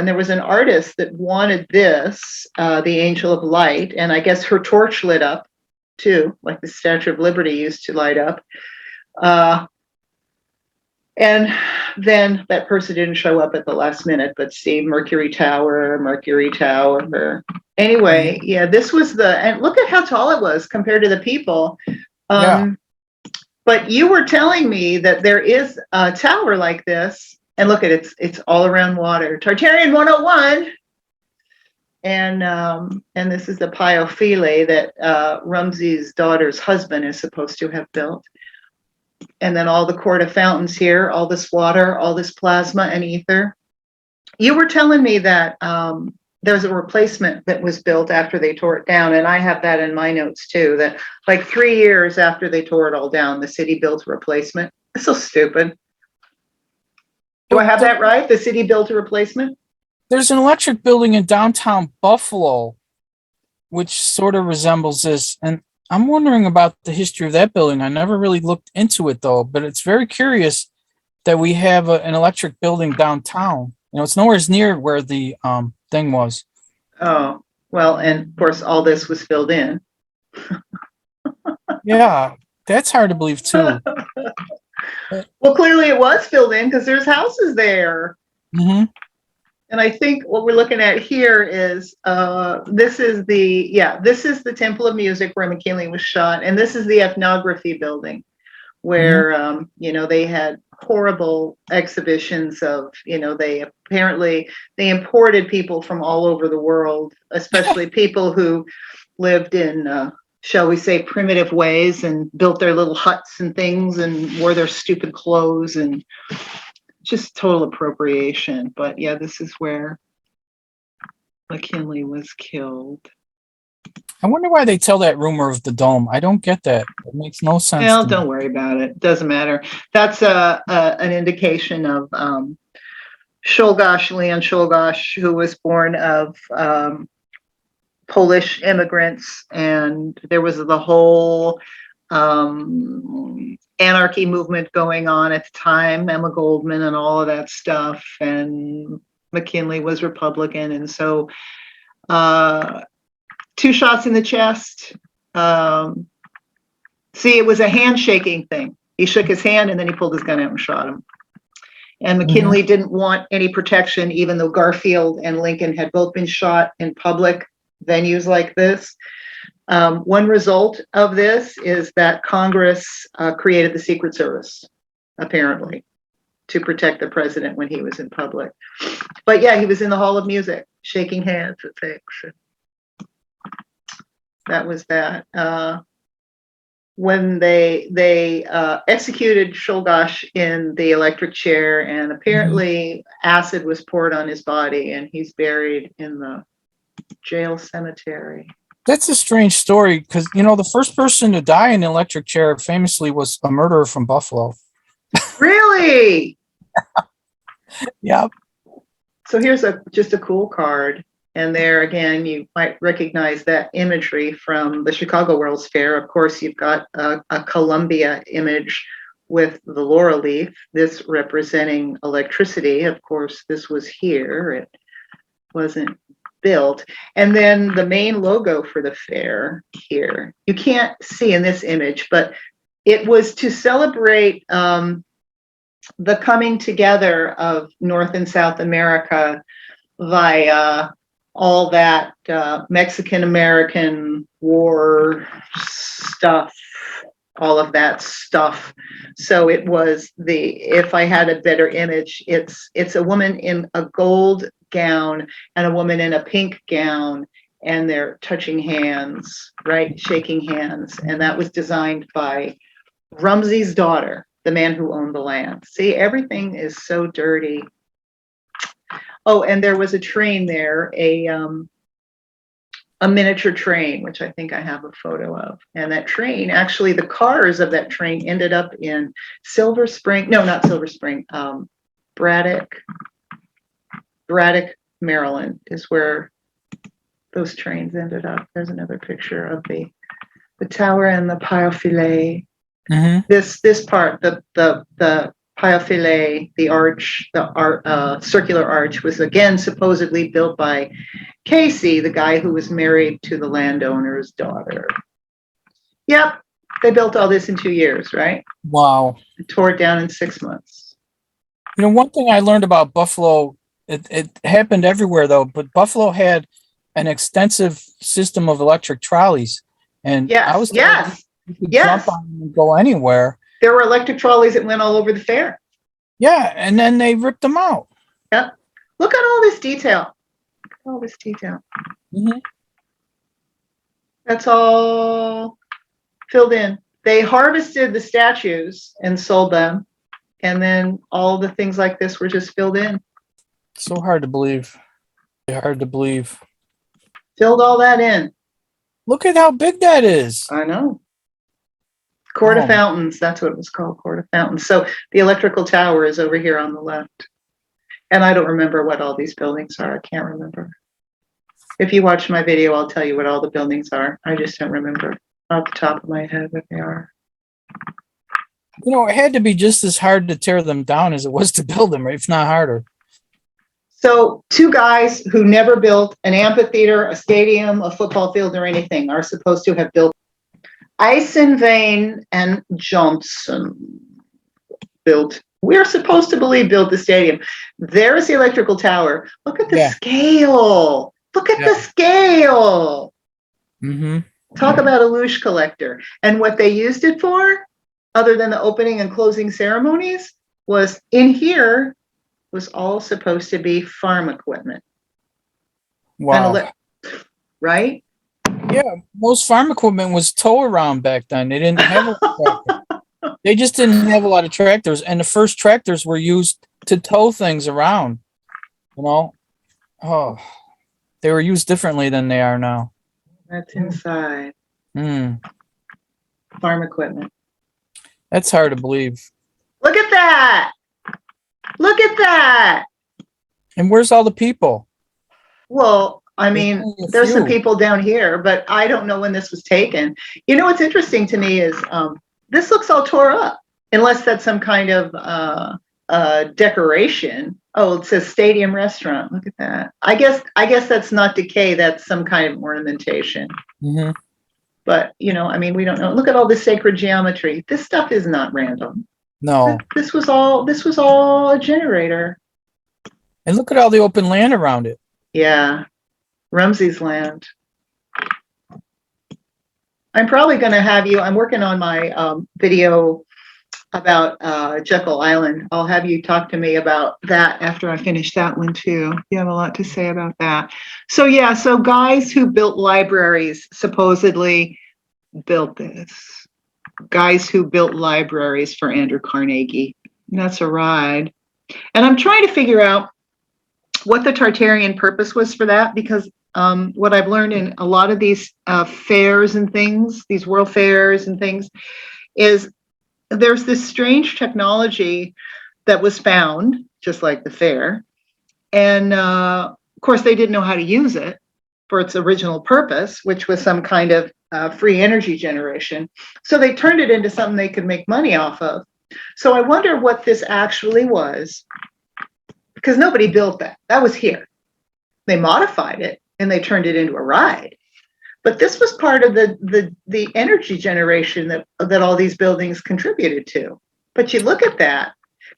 there was an artist that wanted this, the Angel of Light, and I guess her torch lit up too, like the Statue of Liberty used to light up. And then that person didn't show up at the last minute, but Steve, Mercury Tower. Anyway, yeah, this was and look at how tall it was compared to the people. Yeah. But you were telling me that there is a tower like this, and look at it, it's all around water. Tartarian 101. And this is the Pyophile that Rumsey's daughter's husband is supposed to have built. And then all the Court of Fountains here, all this water, all this plasma and ether. You were telling me that there's a replacement that was built after they tore it down, and I have that in my notes too, that like 3 years after they tore it all down, the city built a replacement. It's so stupid. Do I have that right? The city built a replacement? There's an electric building in downtown Buffalo, which sort of resembles this. And I'm wondering about the history of that building. I never really looked into it, though, but it's very curious that we have an electric building downtown. You know, it's nowhere near where the thing was. Oh, well, and of course, all this was filled in. Yeah, that's hard to believe, too. Well, clearly it was filled in because there's houses there. Mm-hmm. And I think what we're looking at here is this is the Temple of Music where McKinley was shot, and this is the ethnography building where they had horrible exhibitions of they imported people from all over the world, especially people who lived in shall we say primitive ways and built their little huts and things and wore their stupid clothes and just total appropriation. But yeah, this is where McKinley was killed. I wonder why they tell that rumor of the dome. I don't get that. It makes no sense Well, to me. don't worry about it. Doesn't matter. That's an indication of Leon Czolgosz, who was born of Polish immigrants, and there was the whole anarchy movement going on at the time, Emma Goldman and all of that stuff, and McKinley was Republican, and so 2 shots in the chest. See, it was a handshaking thing. He shook his hand and then he pulled his gun out and shot him. And McKinley didn't want any protection, even though Garfield and Lincoln had both been shot in public venues like this. One result of this is that Congress created the Secret Service, apparently, to protect the president when he was in public. But yeah, he was in the Hall of Music, shaking hands and things. That was that. When they executed Czolgosz in the electric chair, and apparently acid was poured on his body, and he's buried in the jail cemetery. That's a strange story because, the first person to die in an electric chair famously was a murderer from Buffalo. Really? Yep. So here's just a cool card. And there again, you might recognize that imagery from the Chicago World's Fair. Of course, you've got a Columbia image with the laurel leaf, this representing electricity. Of course, this was here. It wasn't built. And then the main logo for the fair here. You can't see in this image, but it was to celebrate the coming together of North and South America via all that Mexican-American war stuff, all of that stuff. So it was if I had a better image, it's a woman in a gold gown and a woman in a pink gown, and they're touching hands, right? Shaking hands. And that was designed by Rumsey's daughter, the man who owned the land. See, everything is so dirty. Oh, and there was a train there, a miniature train, which I think I have a photo of. And that train, actually, the cars of that train ended up in Silver Spring. No, not Silver Spring. Braddock, Maryland is where those trains ended up. There's another picture of the tower and the pile filet. This part, the pile filet, the arch, circular arch, was again supposedly built by Casey, the guy who was married to the landowner's daughter. Yep, they built all this in 2 years, right? Wow. They tore it down in 6 months. One thing I learned about Buffalo, it happened everywhere though, but Buffalo had an extensive system of electric trolleys, and I was jump on them and go anywhere. There were electric trolleys that went all over the fair. Yeah, and then they ripped them out. Yep. Look at all this detail. All this detail. That's all filled in. They harvested the statues and sold them, and then all the things like this were just filled in. So hard to believe. Hard to believe. Filled all that in. Look at how big that is. I know. Court of Fountains, that's what it was called, Court of Fountains. So the electrical tower is over here on the left. And I don't remember what all these buildings are. I can't remember. If you watch my video, I'll tell you what all the buildings are. I just don't remember off the top of my head what they are. It had to be just as hard to tear them down as it was to build them, if not harder. So 2 guys who never built an amphitheater, a stadium, a football field, or anything are supposed to have built. Eisenvane and Johnson we're supposed to believe built the stadium. There's the electrical tower. Look at the scale. Look at the scale. Talk about a louche collector. And what they used it for, other than the opening and closing ceremonies, was in here was all supposed to be farm equipment. Wow. Right? Yeah, most farm equipment was tow around back then. They didn't have they just didn't have a lot of tractors, and the first tractors were used to tow things around. They were used differently than they are now. That's inside. Hmm. Farm equipment. That's hard to believe. Look at that. Look at that. And where's all the people? Well, I There's mean, only a there's some few. people down here, but I don't know when this was taken. You know what's interesting to me is this looks all tore up, unless that's some kind of decoration. Oh, it says stadium restaurant. Look at that. I guess that's not decay. That's some kind of ornamentation. Hmm. But I mean, we don't know. Look at all this sacred geometry. This stuff is not random. No. This was all a generator. And look at all the open land around it. Yeah, Rumsey's land. I'm probably going to have you. I'm working on my video about Jekyll Island. I'll have you talk to me about that after I finish that one too. You have a lot to say about that. So yeah, so guys who built libraries supposedly built this. Guys who built libraries for Andrew Carnegie. And that's a ride. And I'm trying to figure out what the Tartarian purpose was for that, because what I've learned in a lot of these fairs and things, these world fairs and things, is there's this strange technology that was found, just like the fair. And of course, they didn't know how to use it for its original purpose, which was some kind of free energy generation. So they turned it into something they could make money off of. So I wonder what this actually was, because nobody built that. That was here. They modified it and they turned it into a ride. But this was part of the energy generation that all these buildings contributed to. But you look at that.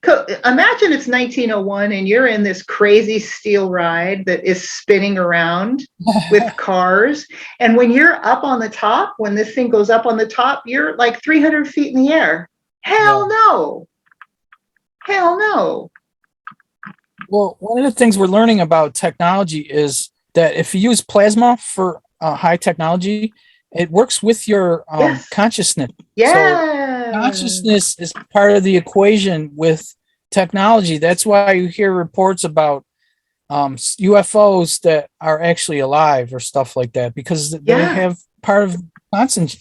Imagine it's 1901 and you're in this crazy steel ride that is spinning around with cars. And when you're up on the top, when this thing goes up on the top, you're like 300 feet in the air. Hell no. Hell no. Well, one of the things we're learning about technology is that if you use plasma for high technology, it works with your Yes. consciousness. Yeah. So consciousness is part of the equation with technology. That's why you hear reports about UFOs that are actually alive or stuff like that, because they have part of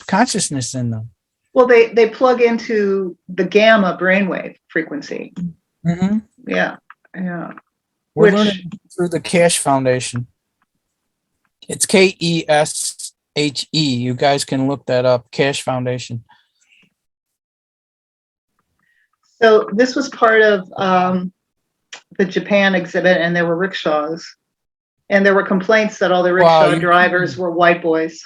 consciousness in them. Well, they plug into the gamma brainwave frequency. Mm-hmm. Yeah, yeah. We're learning through the Cash Foundation. It's KESHE. You guys can look that up. Cash Foundation. So this was part of the Japan exhibit, and there were rickshaws, and there were complaints that all the rickshaw drivers were white boys.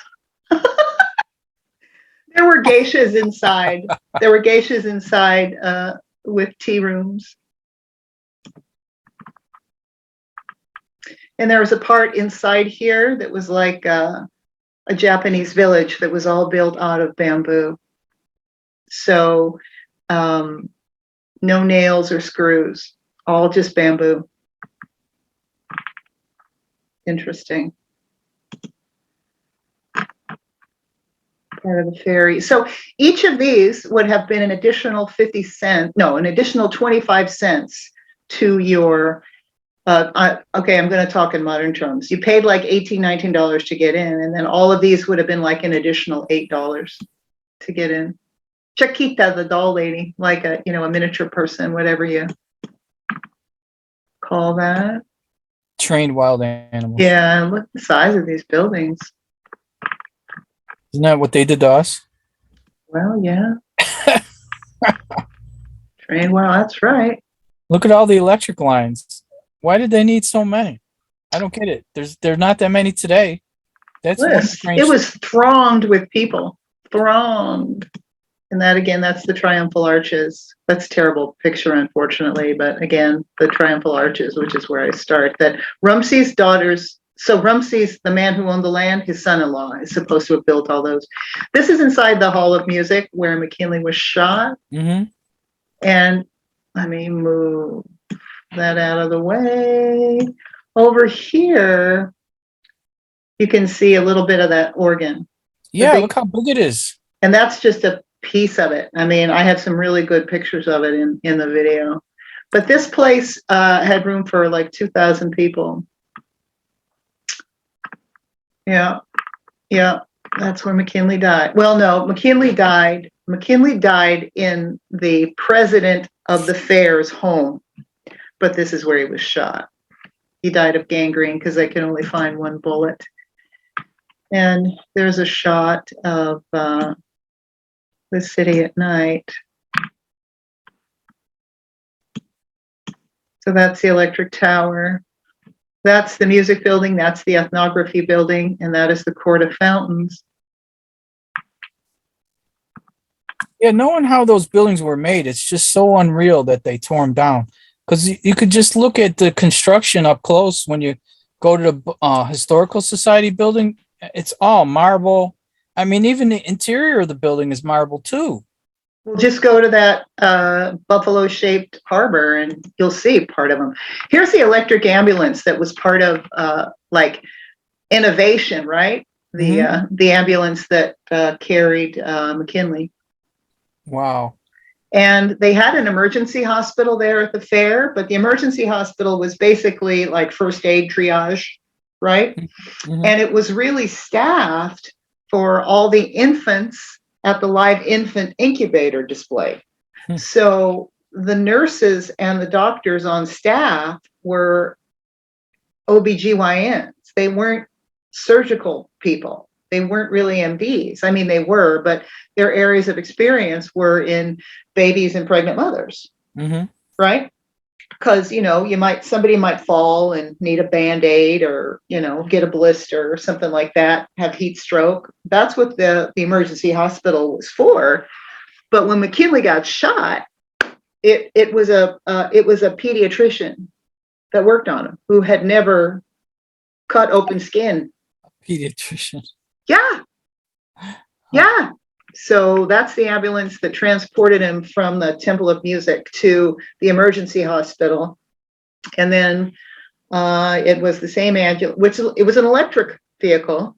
There were geishas inside. There were geishas inside with tea rooms. And there was a part inside here that was like a Japanese village that was all built out of bamboo. So no nails or screws, all just bamboo. Interesting. Part of the ferry. So each of these would have been an additional 50 cents, no, an additional 25 cents to your, okay, I'm going to talk in modern terms. You paid like $18, $19 to get in, and then all of these would have been like an additional $8 to get in. Chiquita, the doll lady, like a miniature person, whatever you call that. Trained wild animals. Yeah, look at the size of these buildings. Isn't that what they did to us? Well, yeah. Trained wild, that's right. Look at all the electric lines. Why did they need so many? I don't get it. There's not that many today. That's it was thronged with people. Thronged. And that, again, that's the triumphal arches. That's a terrible picture, unfortunately. But again, the triumphal arches, which is where I start. That Rumsey's daughters, so Rumsey's, the man who owned the land, his son-in-law is supposed to have built all those. This is inside the Hall of Music where McKinley was shot. Mm-hmm. And let me move that out of the way. Over here, you can see a little bit of that organ. Yeah, look how big it is. And that's just a piece of it. I mean, I have some really good pictures of it in the video. But this place had room for like 2,000 people. Yeah. Yeah, that's where McKinley died. Well, no, McKinley died. McKinley died in the president of the fair's home, but this is where he was shot. He died of gangrene because they can only find one bullet. And there's a shot of the city at night. So that's the electric tower. That's the music building. That's the ethnography building. And that is the Court of Fountains. Yeah, knowing how those buildings were made, it's just so unreal that they tore them down. Because you could just look at the construction up close when you go to the Historical Society building. It's all marble. I mean, even the interior of the building is marble too. We'll just go to that buffalo-shaped harbor and you'll see part of them. Here's the electric ambulance that was part of like innovation, right? The ambulance that carried McKinley. Wow. And they had an emergency hospital there at the fair, but the emergency hospital was basically like first aid triage, right? Mm-hmm. And it was really staffed for all the infants at the live infant incubator display. So the nurses and the doctors on staff were OBGYNs. They weren't surgical people. They weren't really MDs. I mean, they were, but their areas of experience were in babies and pregnant mothers, right? Because, you know, somebody might fall and need a Band-Aid or, you know, get a blister or something like that, have heat stroke. That's what the emergency hospital was for. But when McKinley got shot, it was a pediatrician that worked on him who had never cut open skin. Pediatrician. Yeah. Yeah. So that's the ambulance that transported him from the Temple of Music to the emergency hospital. And then it was the same ambulance, which it was an electric vehicle.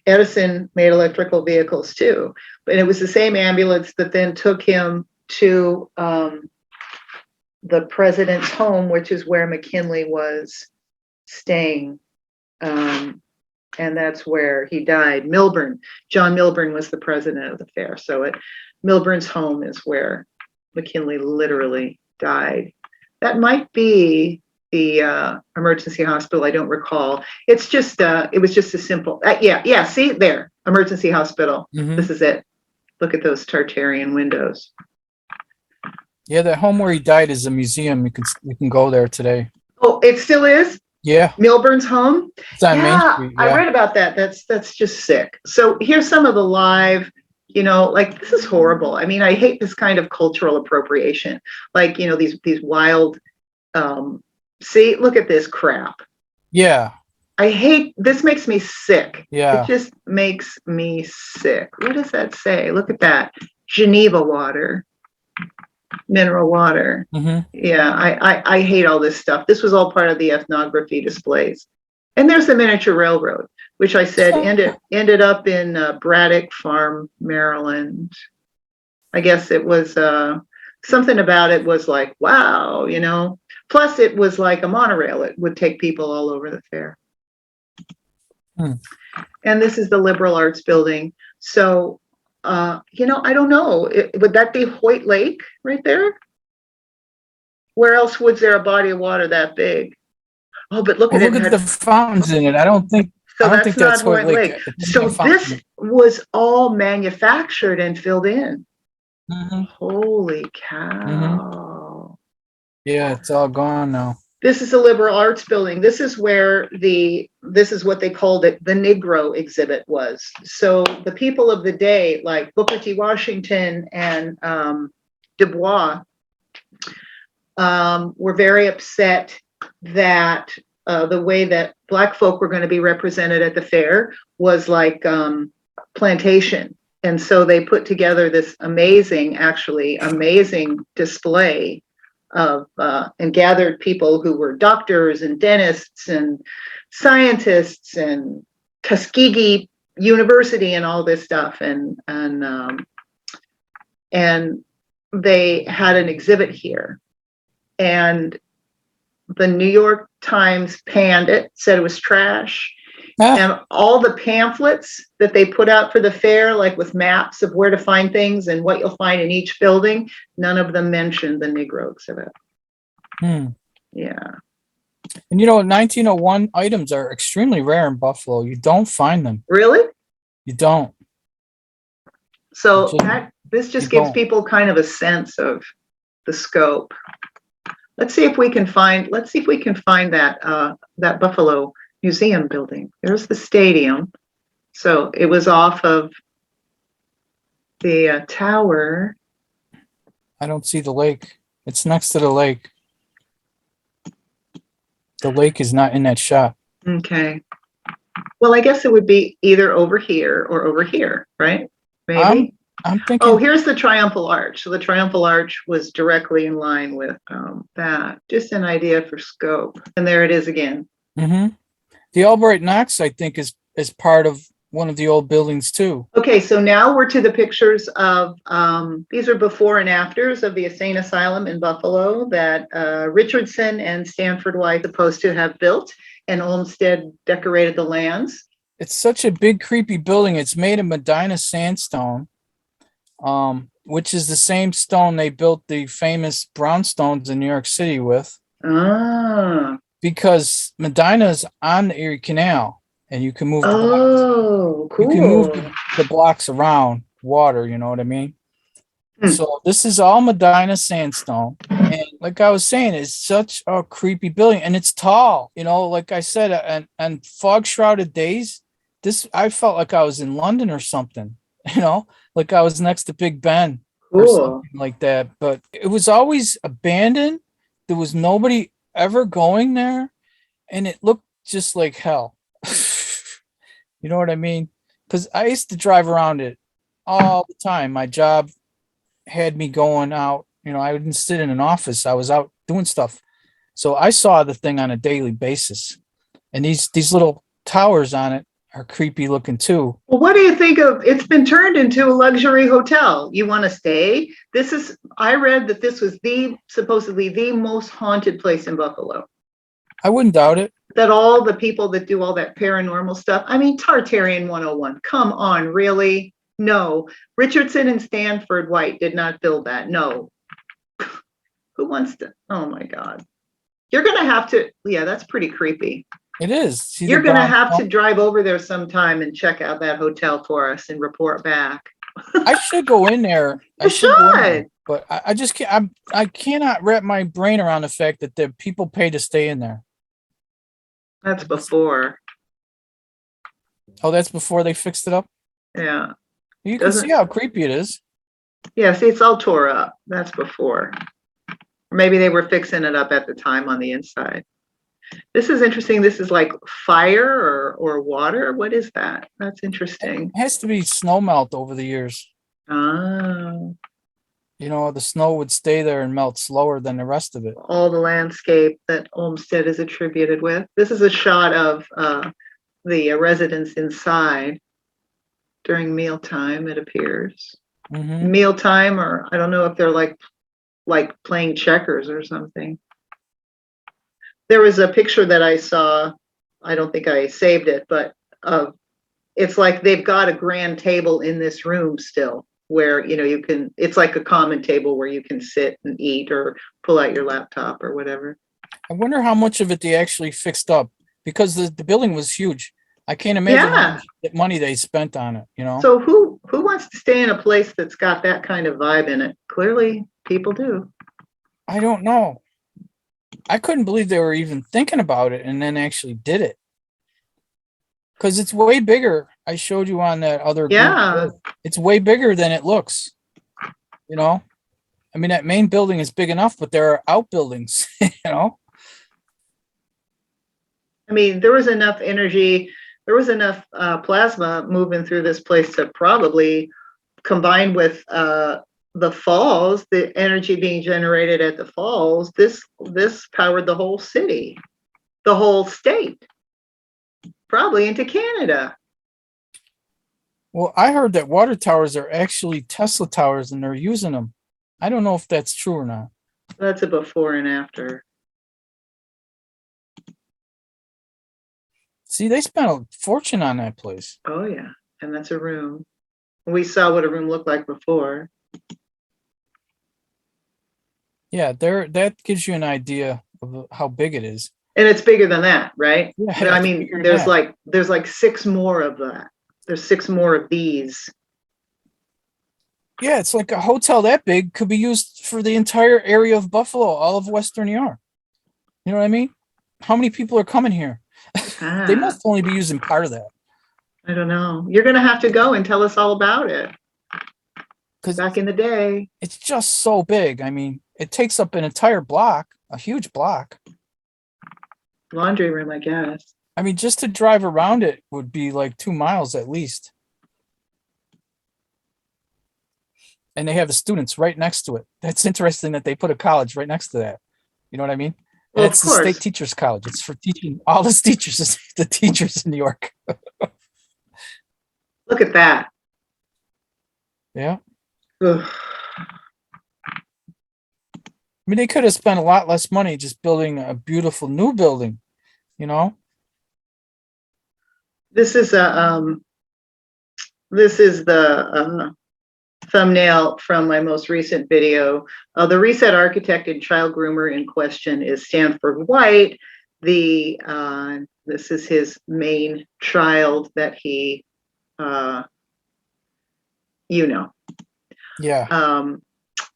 Edison made electrical vehicles too, but it was the same ambulance that then took him to the president's home, which is where McKinley was staying. And that's where he died. John Milburn was the president of the fair. So at Milburn's home is where McKinley literally died. That might be the emergency hospital. I don't recall. It's just, it was just a simple, yeah, see there, emergency hospital. This is it. Look at those Tartarian windows. Yeah, the home where he died is a museum. You can go there today. Oh, it still is? Yeah. Milburn's home? It's on Main Street. Yeah. I read about that. That's just sick. So here's some of the live, you know, like this is horrible. I mean, I hate this kind of cultural appropriation. Like, you know, these wild, see, look at this crap. Yeah. This makes me sick. Yeah. It just makes me sick. What does that say? Look at that. Geneva water. Mineral water. Yeah, I hate all this stuff. This was all part of the ethnography displays. And there's the miniature railroad, which I said ended up in Braddock Farm, Maryland. I guess it was something about it was like, wow, you know. Plus it was like a monorail. It would take people all over the fair. And this is the Liberal Arts Building. So you know, I don't know. Would that be Hoyt Lake right there? Where else was there a body of water that big? Oh, but look at it. Look at the fountains in it. I don't think that's Hoyt Lake. So this was all manufactured and filled in. Holy cow. Yeah, it's all gone now. This is the Liberal Arts Building. This is where this is what they called it, the Negro exhibit was. So the people of the day, like Booker T. Washington and Du Bois, were very upset that the way that Black folk were going to be represented at the fair was like plantation. And so they put together this amazing display of and gathered people who were doctors and dentists and scientists and Tuskegee University and all this stuff, and they had an exhibit here, and the New York Times panned it, said it was trash. Ah, And all the pamphlets that they put out for the fair, like with maps of where to find things and what you'll find in each building, none of them mentioned the Negro exhibit. hmm. Yeah. And 1901 items are extremely rare in Buffalo. You don't find them. Really? You don't. You So just this you just gives don't. people kind of a sense of the scope. Let's see if we can find that Buffalo Museum building. There's the stadium. So it was off of the tower. I don't see the lake. It's next to the lake. The lake is not in that shot. Okay. Well, I guess it would be either over here or over here, right? I'm Maybe. I'm Oh, thinking. here's the Triumphal Arch. So the Triumphal Arch was directly in line with that. Just an idea for scope. And there it is again. hmm The Albright Knox, I think, is part of one of the old buildings too. Okay, so now we're to the pictures of, these are before and afters of the Insane Asylum in Buffalo that Richardson and Stanford White supposed to have built, and Olmsted decorated the lands. It's such a big, creepy building. It's made of Medina sandstone, which is the same stone they built the famous brownstones in New York City with, Ah, because Medina is on the Erie Canal, and you can move the blocks. oh, You can move cool. the blocks around water. You know what I mean? Hmm. So this is all Medina sandstone. And like I was saying, it's such a creepy building, and it's tall. Like I said, on fog shrouded days, I felt like I was in London or something. Like I was next to Big Ben or Cool. something like that. But it was always abandoned. There was nobody ever going there, and it looked just like hell. You know what I mean? Because I used to drive around it all the time. My job had me going out. I didn't sit in an office. I was out doing stuff. So I saw the thing on a daily basis. And these little towers on it are creepy looking too. Well, what do you think of, it's been turned into a luxury hotel. You want to stay? I read that this was supposedly the most haunted place in Buffalo. I wouldn't doubt it. That all the people that do all that paranormal stuff, I mean, Tartarian 101, come on, really? No. Richardson and Stanford White did not build that. No. Who wants to? Oh my God. You're going to have to, yeah, that's pretty creepy. It is. See the You're going to brown have to stone? drive over there sometime and check out that hotel for us and report back. I should go in there. I You should go in there. should. But I just can't. I cannot wrap my brain around the fact that the people pay to stay in there. That's before. Oh, that's before they fixed it up. Yeah. You can see how creepy it is. Yeah, see, it's all tore up. That's before. Or maybe they were fixing it up at the time on the inside. This is interesting. This is like fire or water. What is that? That's interesting. It has to be snow melt over the years. Ah, The snow would stay there and melt slower than the rest of it. all the landscape that Olmsted is attributed with. This is a shot of the residents inside during mealtime, it appears. Mm-hmm. Mealtime, or I don't know if they're like playing checkers or something. There was a picture that I saw, I don't think I saved it, but it's like they've got a grand table in this room still where, it's like a common table where you can sit and eat or pull out your laptop or whatever. I wonder how much of it they actually fixed up, because the building was huge. I can't imagine how much money they spent on it. So who wants to stay in a place that's got that kind of vibe in it? Clearly people do. I don't know. I couldn't believe they were even thinking about it and then actually did it. Because it's way bigger. I showed you on that other Yeah. group. It's way bigger than it looks. I mean, that main building is big enough, but there are outbuildings, I mean, there was enough energy, there was enough plasma moving through this place to probably, combined with the falls, the energy being generated at the falls, this powered the whole city, the whole state, probably into Canada. Well, I heard that water towers are actually Tesla towers and they're using them. I don't know if that's true or not. That's a before and after. See, they spent a fortune on that place. Oh yeah, and that's a room. We saw what a room looked like before. Yeah, there. That gives you an idea of how big it is. And it's bigger than that, right? Yeah, I it's mean, bigger than that. there's like six more of that. There's six more of these. Yeah, it's like a hotel that big could be used for the entire area of Buffalo, all of Western New York. You know what I mean? How many people are coming here? They Ah, must only be using part of that I don't know. You're gonna have to go and tell us all about it. because Back in the day. it's just so big. I mean, it takes up an entire block, a huge block. Laundry room, I guess. I mean, just to drive around it would be like 2 miles at least. And they have the students right next to it. That's interesting that they put a college right next to that. You know what I mean? Well, And of it's the state course. teachers college. It's for teaching all the teachers, the teachers in New York. Look at that. Yeah. Ugh. I mean, they could have spent a lot less money just building a beautiful new building, you know? This is the thumbnail from my most recent video. The reset architect and child groomer in question is Stanford White. This is his main child that he, Yeah.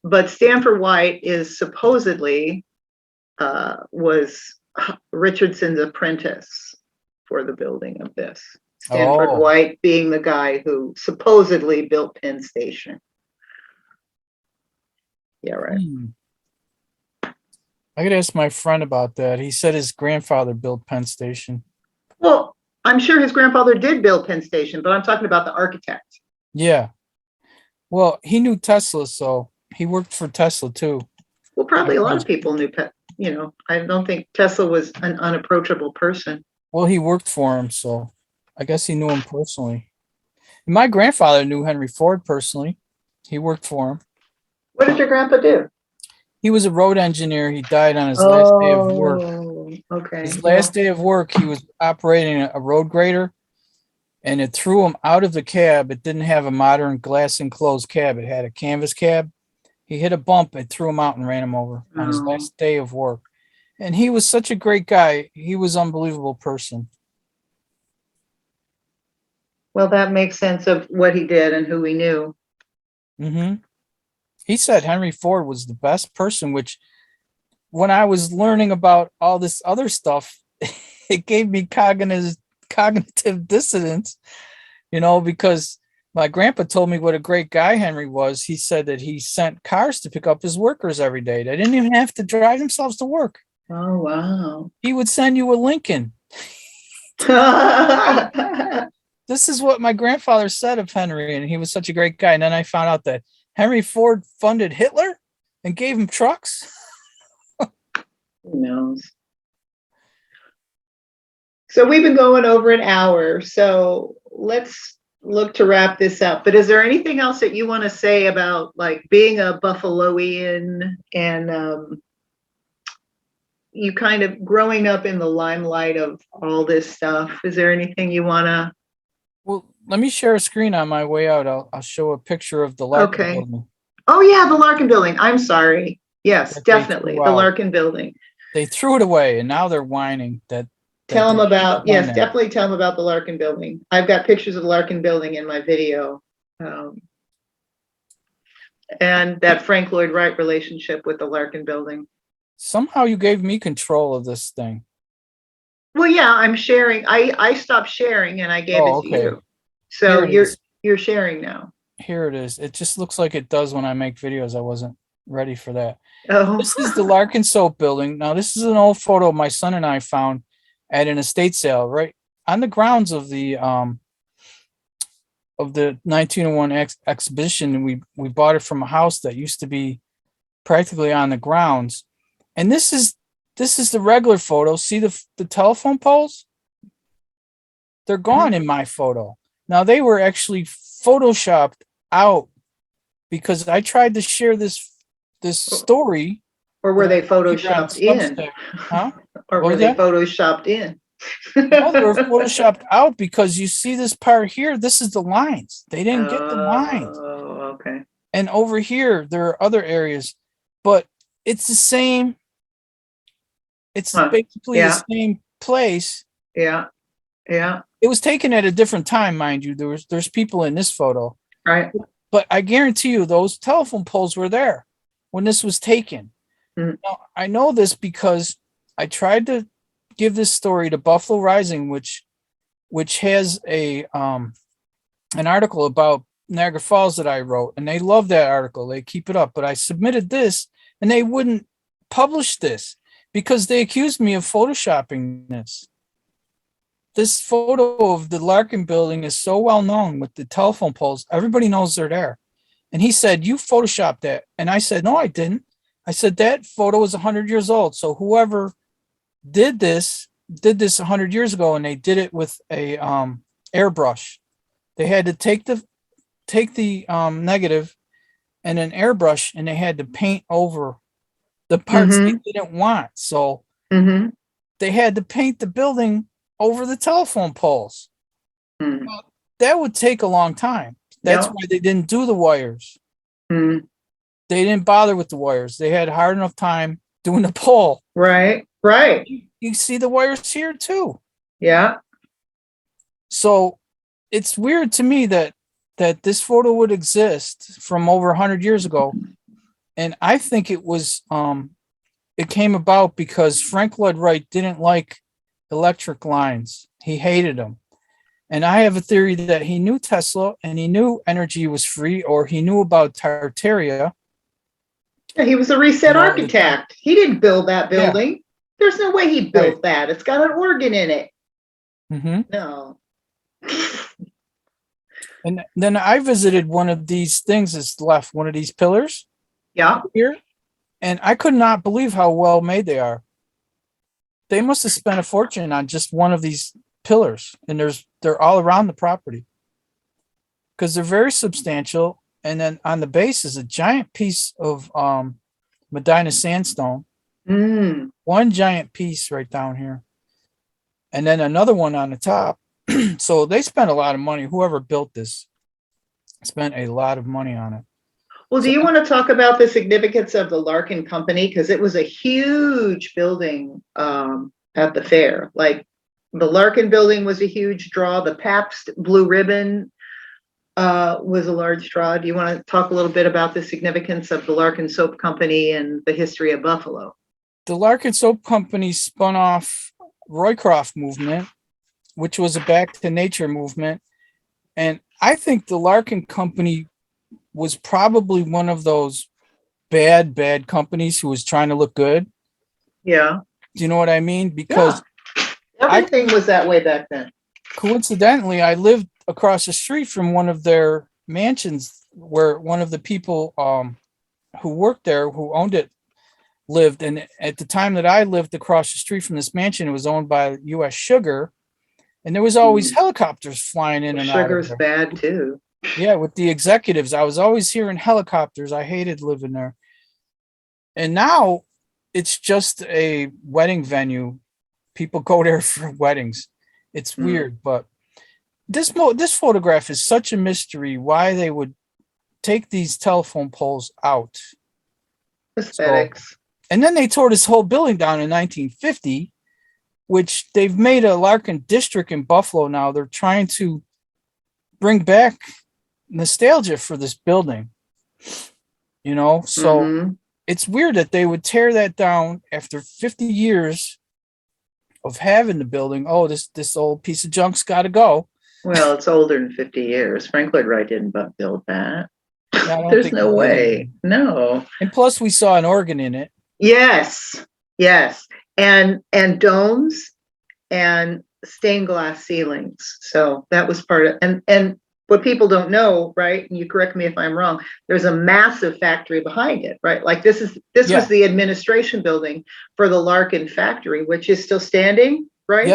But Stanford White is supposedly was Richardson's apprentice for the building of this. Stanford Oh. White being the guy who supposedly built Penn Station. Yeah, right. I could ask my friend about that. He said his grandfather built Penn Station. Well, I'm sure his grandfather did build Penn Station, but I'm talking about the architect. Yeah. Well, he knew Tesla, so he worked for Tesla too. Well, probably a lot of people knew, I don't think Tesla was an unapproachable person. Well, he worked for him, so I guess he knew him personally. My grandfather knew Henry Ford personally. He worked for him. What did your grandpa do? He was a road engineer. He died on his last day of work. Oh, okay. His last day of work, he was operating a road grader, and it threw him out of the cab. It didn't have a modern glass enclosed cab. It had a canvas cab. He hit a bump. It threw him out and ran him over on his last day of work. And he was such a great guy. He was an unbelievable person. Well, that makes sense of what he did and who he knew. Mm-hmm. He said Henry Ford was the best person, which when I was learning about all this other stuff, it gave me cognitive dissonance, because my grandpa told me what a great guy Henry was. He said that he sent cars to pick up his workers every day. They didn't even have to drive themselves to work. Oh, wow. He would send you a Lincoln. This is what my grandfather said of Henry, and he was such a great guy. And then I found out that Henry Ford funded Hitler and gave him trucks. Who knows? So we've been going over an hour, so let's look to wrap this up. But is there anything else that you want to say about like being a Buffaloian and you kind of growing up in the limelight of all this stuff? Is there anything you want to? Well, let me share a screen on my way out. I'll show a picture of the Larkin building. Oh yeah, the Larkin building. I'm sorry. Yes, That definitely the Larkin building. They threw it away, and now they're whining that. Tell them about, yes, definitely tell them about the Larkin building. I've got pictures of the Larkin building in my video. And that Frank Lloyd Wright relationship with the Larkin building. Somehow you gave me control of this thing. Well, yeah, I'm sharing. I stopped sharing and I gave it to you. So you're sharing now. Here it is. It just looks like it does when I make videos. I wasn't ready for that. Oh. This is the Larkin soap building. Now, this is an old photo my son and I found at an estate sale right on the grounds of the 1901 exhibition. We bought it from a house that used to be practically on the grounds. And this is the regular photo. See the telephone poles? They're gone in my photo. Now they were actually photoshopped out because I tried to share this story. Or were they photoshopped in? Huh? Or were they photoshopped in? No, they were photoshopped out because you see this part here. This is the lines. They didn't get the lines. Oh, okay. And over here, there are other areas, but it's the same. It's Huh. basically the Yeah, same place. yeah, yeah. It was taken at a different time, mind you. There's people in this photo, Right. but I guarantee you those telephone poles were there when this was taken. Mm. Now, I know this because I tried to give this story to Buffalo Rising, which has a an article about Niagara Falls that I wrote, and they love that article. They keep it up, but I submitted this, and they wouldn't publish this because they accused me of photoshopping this. This photo of the Larkin building is so well known with the telephone poles. Everybody knows they're there. And he said, "You photoshopped that." And I said, "No, I didn't." I said, "That photo is 100 years old. So whoever did this 100 years ago, and they did it with a airbrush. They had to take the negative and an airbrush, and they had to paint over the parts Mm-hmm. they didn't want. So Mm-hmm. they had to paint the building over the telephone poles. Mm. Well, that would take a long time. That's Yeah. why they didn't do the wires. Mm. They didn't bother with the wires. They had hard enough time doing the pole. Right. Right. You see the wires here too. Yeah. So it's weird to me that this photo would exist from over 100 years ago, and I think it came about because Frank Lloyd Wright didn't like electric lines. He hated them. And I have a theory that he knew Tesla and he knew energy was free, or he knew about Tartaria. Yeah, he was a reset architect. He didn't build that Yeah. building. There's no way he built that. It's got an organ in it. Mm-hmm. No. And then I visited one of these things that's left, one of these pillars Yeah. here, and I could not believe how well made they are. They must have spent a fortune on just one of these pillars, and they're all around the property because they're very substantial. And then on the base is a giant piece of Medina sandstone, Mm. one giant piece right down here, and then another one on the top. So they spent a lot of money. Whoever built this spent a lot of money on it. Well, do So you want to talk about the significance of the Larkin Company? Because it was a huge building at the fair. Like the Larkin building was a huge draw. The Pabst Blue Ribbon was a large draw. Do you want to talk a little bit about the significance of the Larkin Soap Company and the history of Buffalo? the Larkin Soap Company spun off Roycroft movement, which was a back to nature movement. And I think the Larkin Company was probably one of those bad companies who was trying to look good. Yeah. Do you know what I mean? Because everything was that way back then. Coincidentally, I lived across the street from one of their mansions where one of the people who worked there, who owned it, lived. And at the time that I lived across the street from this mansion, it was owned by U.S. Sugar. And there was always helicopters flying in and out. Sugar's bad too. Yeah, with the executives. I was always hearing helicopters. I hated living there. And now it's just a wedding venue. People go there for weddings. It's weird, but this photograph is such a mystery why they would take these telephone poles out. Aesthetics. So, and then they tore this whole building down in 1950, which they've made a Larkin district in Buffalo now. They're trying to bring back nostalgia for this building, so it's weird that they would tear that down after 50 years of having the building. Oh, this old piece of junk's got to go. Well, it's older than 50 years. Frank Lloyd Wright didn't build that. Yeah, There's no way. No. And plus we saw an organ in it. Yes. And domes and stained glass ceilings. So that was part of, and what people don't know, right? And you correct me if I'm wrong, there's a massive factory behind it, right? Like this was the administration building for the Larkin factory, which is still standing, right?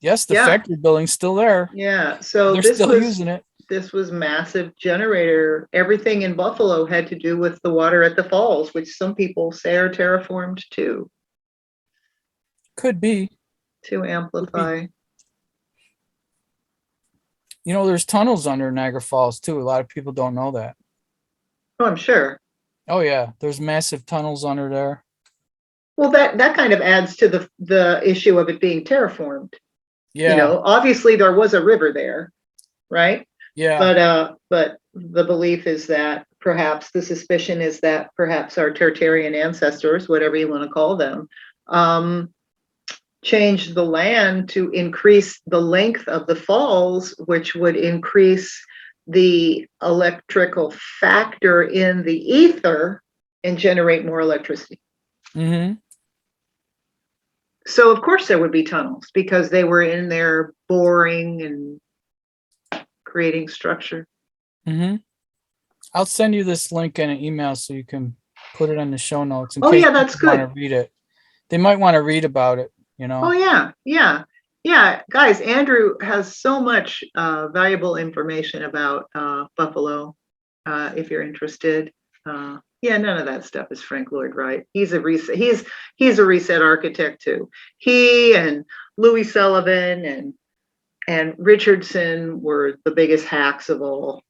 Yes, the factory building's still there. Yeah. So they're still using it. This was massive generator. Everything in Buffalo had to do with the water at the falls, which some people say are terraformed too. Could be. to amplify. You know, there's tunnels under Niagara Falls too. A lot of people don't know that. Oh, I'm sure. Oh yeah, there's massive tunnels under there. Well, that kind of adds to the issue of it being terraformed. You Yeah, know, obviously there was a river there, right? yeah. But the belief is that perhaps the suspicion is that perhaps our tertiary ancestors, whatever you want to call them, changed the land to increase the length of the falls, which would increase the electrical factor in the ether and generate more electricity. Mm-hmm. So of course there would be tunnels because they were in there boring and creating structure. Mm-hmm. I'll send you this link in an email so you can put it in the show notes in Oh case yeah, that's people want good. to read it. They might want to read about it, you know. Oh yeah, guys. Andrew has so much valuable information about Buffalo. If you're interested, yeah, none of that stuff is Frank Lloyd Wright. He's a reset. He's a reset architect too. He and Louis Sullivan and Richardson were the biggest hacks of all,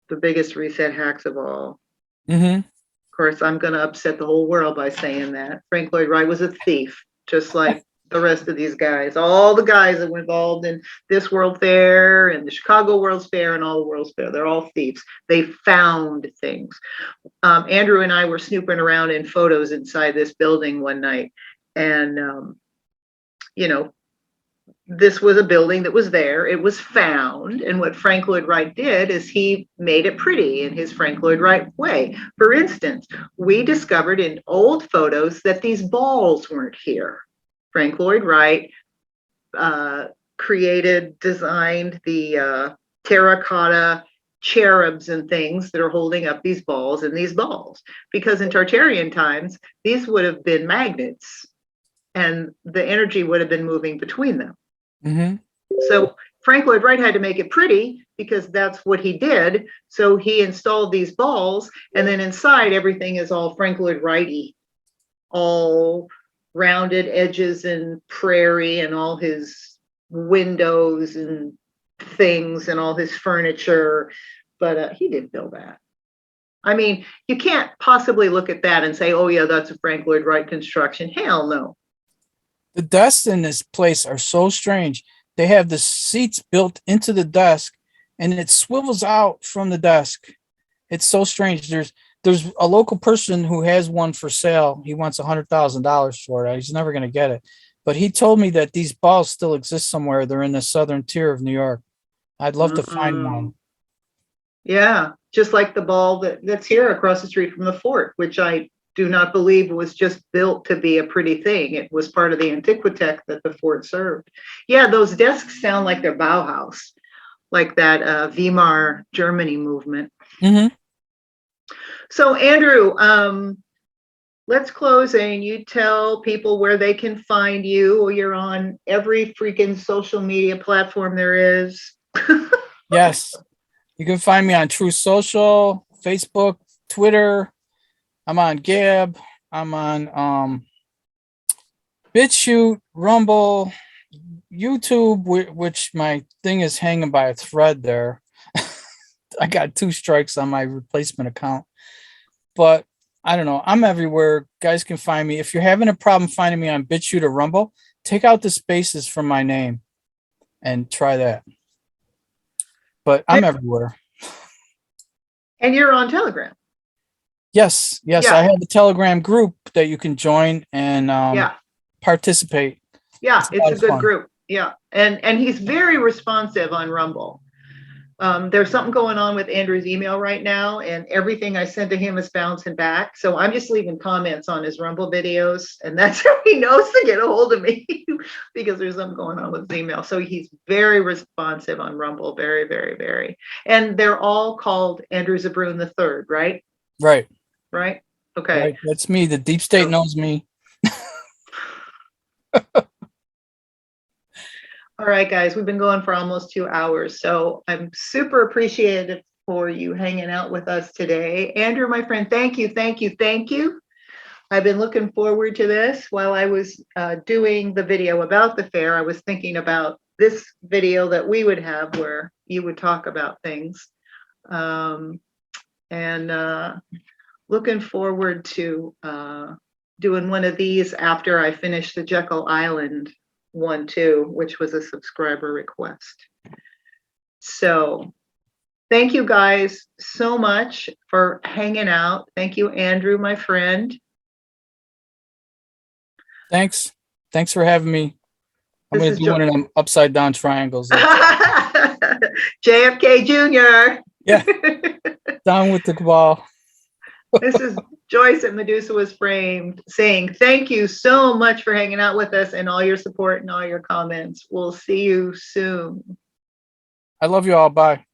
the biggest reset hacks of all. Mm-hmm. Of course, I'm going to upset the whole world by saying that Frank Lloyd Wright was a thief, just like the rest of these guys. All the guys that were involved in this World Fair and the Chicago World's Fair and all the World's Fair, they're all thieves. They found things. Andrew and I were snooping around in photos inside this building one night, and you know, this was a building that was there. It was found. And what Frank Lloyd Wright did is he made it pretty in his Frank Lloyd Wright way. For instance, we discovered in old photos that these balls weren't here. Frank Lloyd Wright designed the terracotta cherubs and things that are holding up these balls and these balls. Because in Tartarian times, these would have been magnets and the energy would have been moving between them. Mm-hmm. So Frank Lloyd Wright had to make it pretty because that's what he did. So he installed these balls, and then inside everything is all Frank Lloyd Wrighty, all rounded edges and prairie, and all his windows and things, and all his furniture. But he didn't know that. I mean, you can't possibly look at that and say, "Oh yeah, that's a Frank Lloyd Wright construction." Hell no. The desks in this place are so strange. They have the seats built into the desk and it swivels out from the desk. It's so strange. There's a local person who has one for sale. He wants $100,000 for it. He's never going to get it. But he told me that these balls still exist somewhere. They're in the southern tier of New York. I'd love to find one. Yeah, just like the ball that's here across the street from the fort, which I do not believe was just built to be a pretty thing. It was part of the Antiquitech that the fort served. Yeah, those desks sound like they're Bauhaus, like that Weimar Germany movement. Mm-hmm. So Andrew, let's close and you tell people where they can find you. You're on every freaking social media platform there is. Yes. You can find me on True Social, Facebook, Twitter. I'm on Gab. I'm on BitChute, Rumble, YouTube, which my thing is hanging by a thread there. I got 2 strikes on my replacement account. But I don't know. I'm everywhere. Guys can find me. If you're having a problem finding me on BitChute or Rumble, take out the spaces from my name and try that. But I'm everywhere. And you're on Telegram. Yes. Yeah. I have a Telegram group that you can join and participate. Yeah, it's a good group. Yeah, and he's very responsive on Rumble. There's something going on with Andrew's email right now, and everything I send to him is bouncing back. So I'm just leaving comments on his Rumble videos, and that's how he knows to get a hold of me because there's something going on with his email. So he's very responsive on Rumble, very, very, very. And they're all called Andrew Zebrun III, right? Right. Right. Okay. Right. That's me. The deep state knows me. All right, guys, we've been going for almost 2 hours, so I'm super appreciative for you hanging out with us today. Andrew, my friend, thank you. I've been looking forward to this. While I was doing the video about the fair, I was thinking about this video that we would have where you would talk about things. And looking forward to doing one of these after I finish the Jekyll Island one too, which was a subscriber request. So thank you guys so much for hanging out. Thank you, Andrew, my friend. Thanks for having me. I'm This gonna is do one of them upside down triangles. JFK Jr. Yeah, down with the cabal. This is Joyce at Medusa Was Framed saying thank you so much for hanging out with us and all your support and all your comments. We'll see you soon. I love you all. Bye.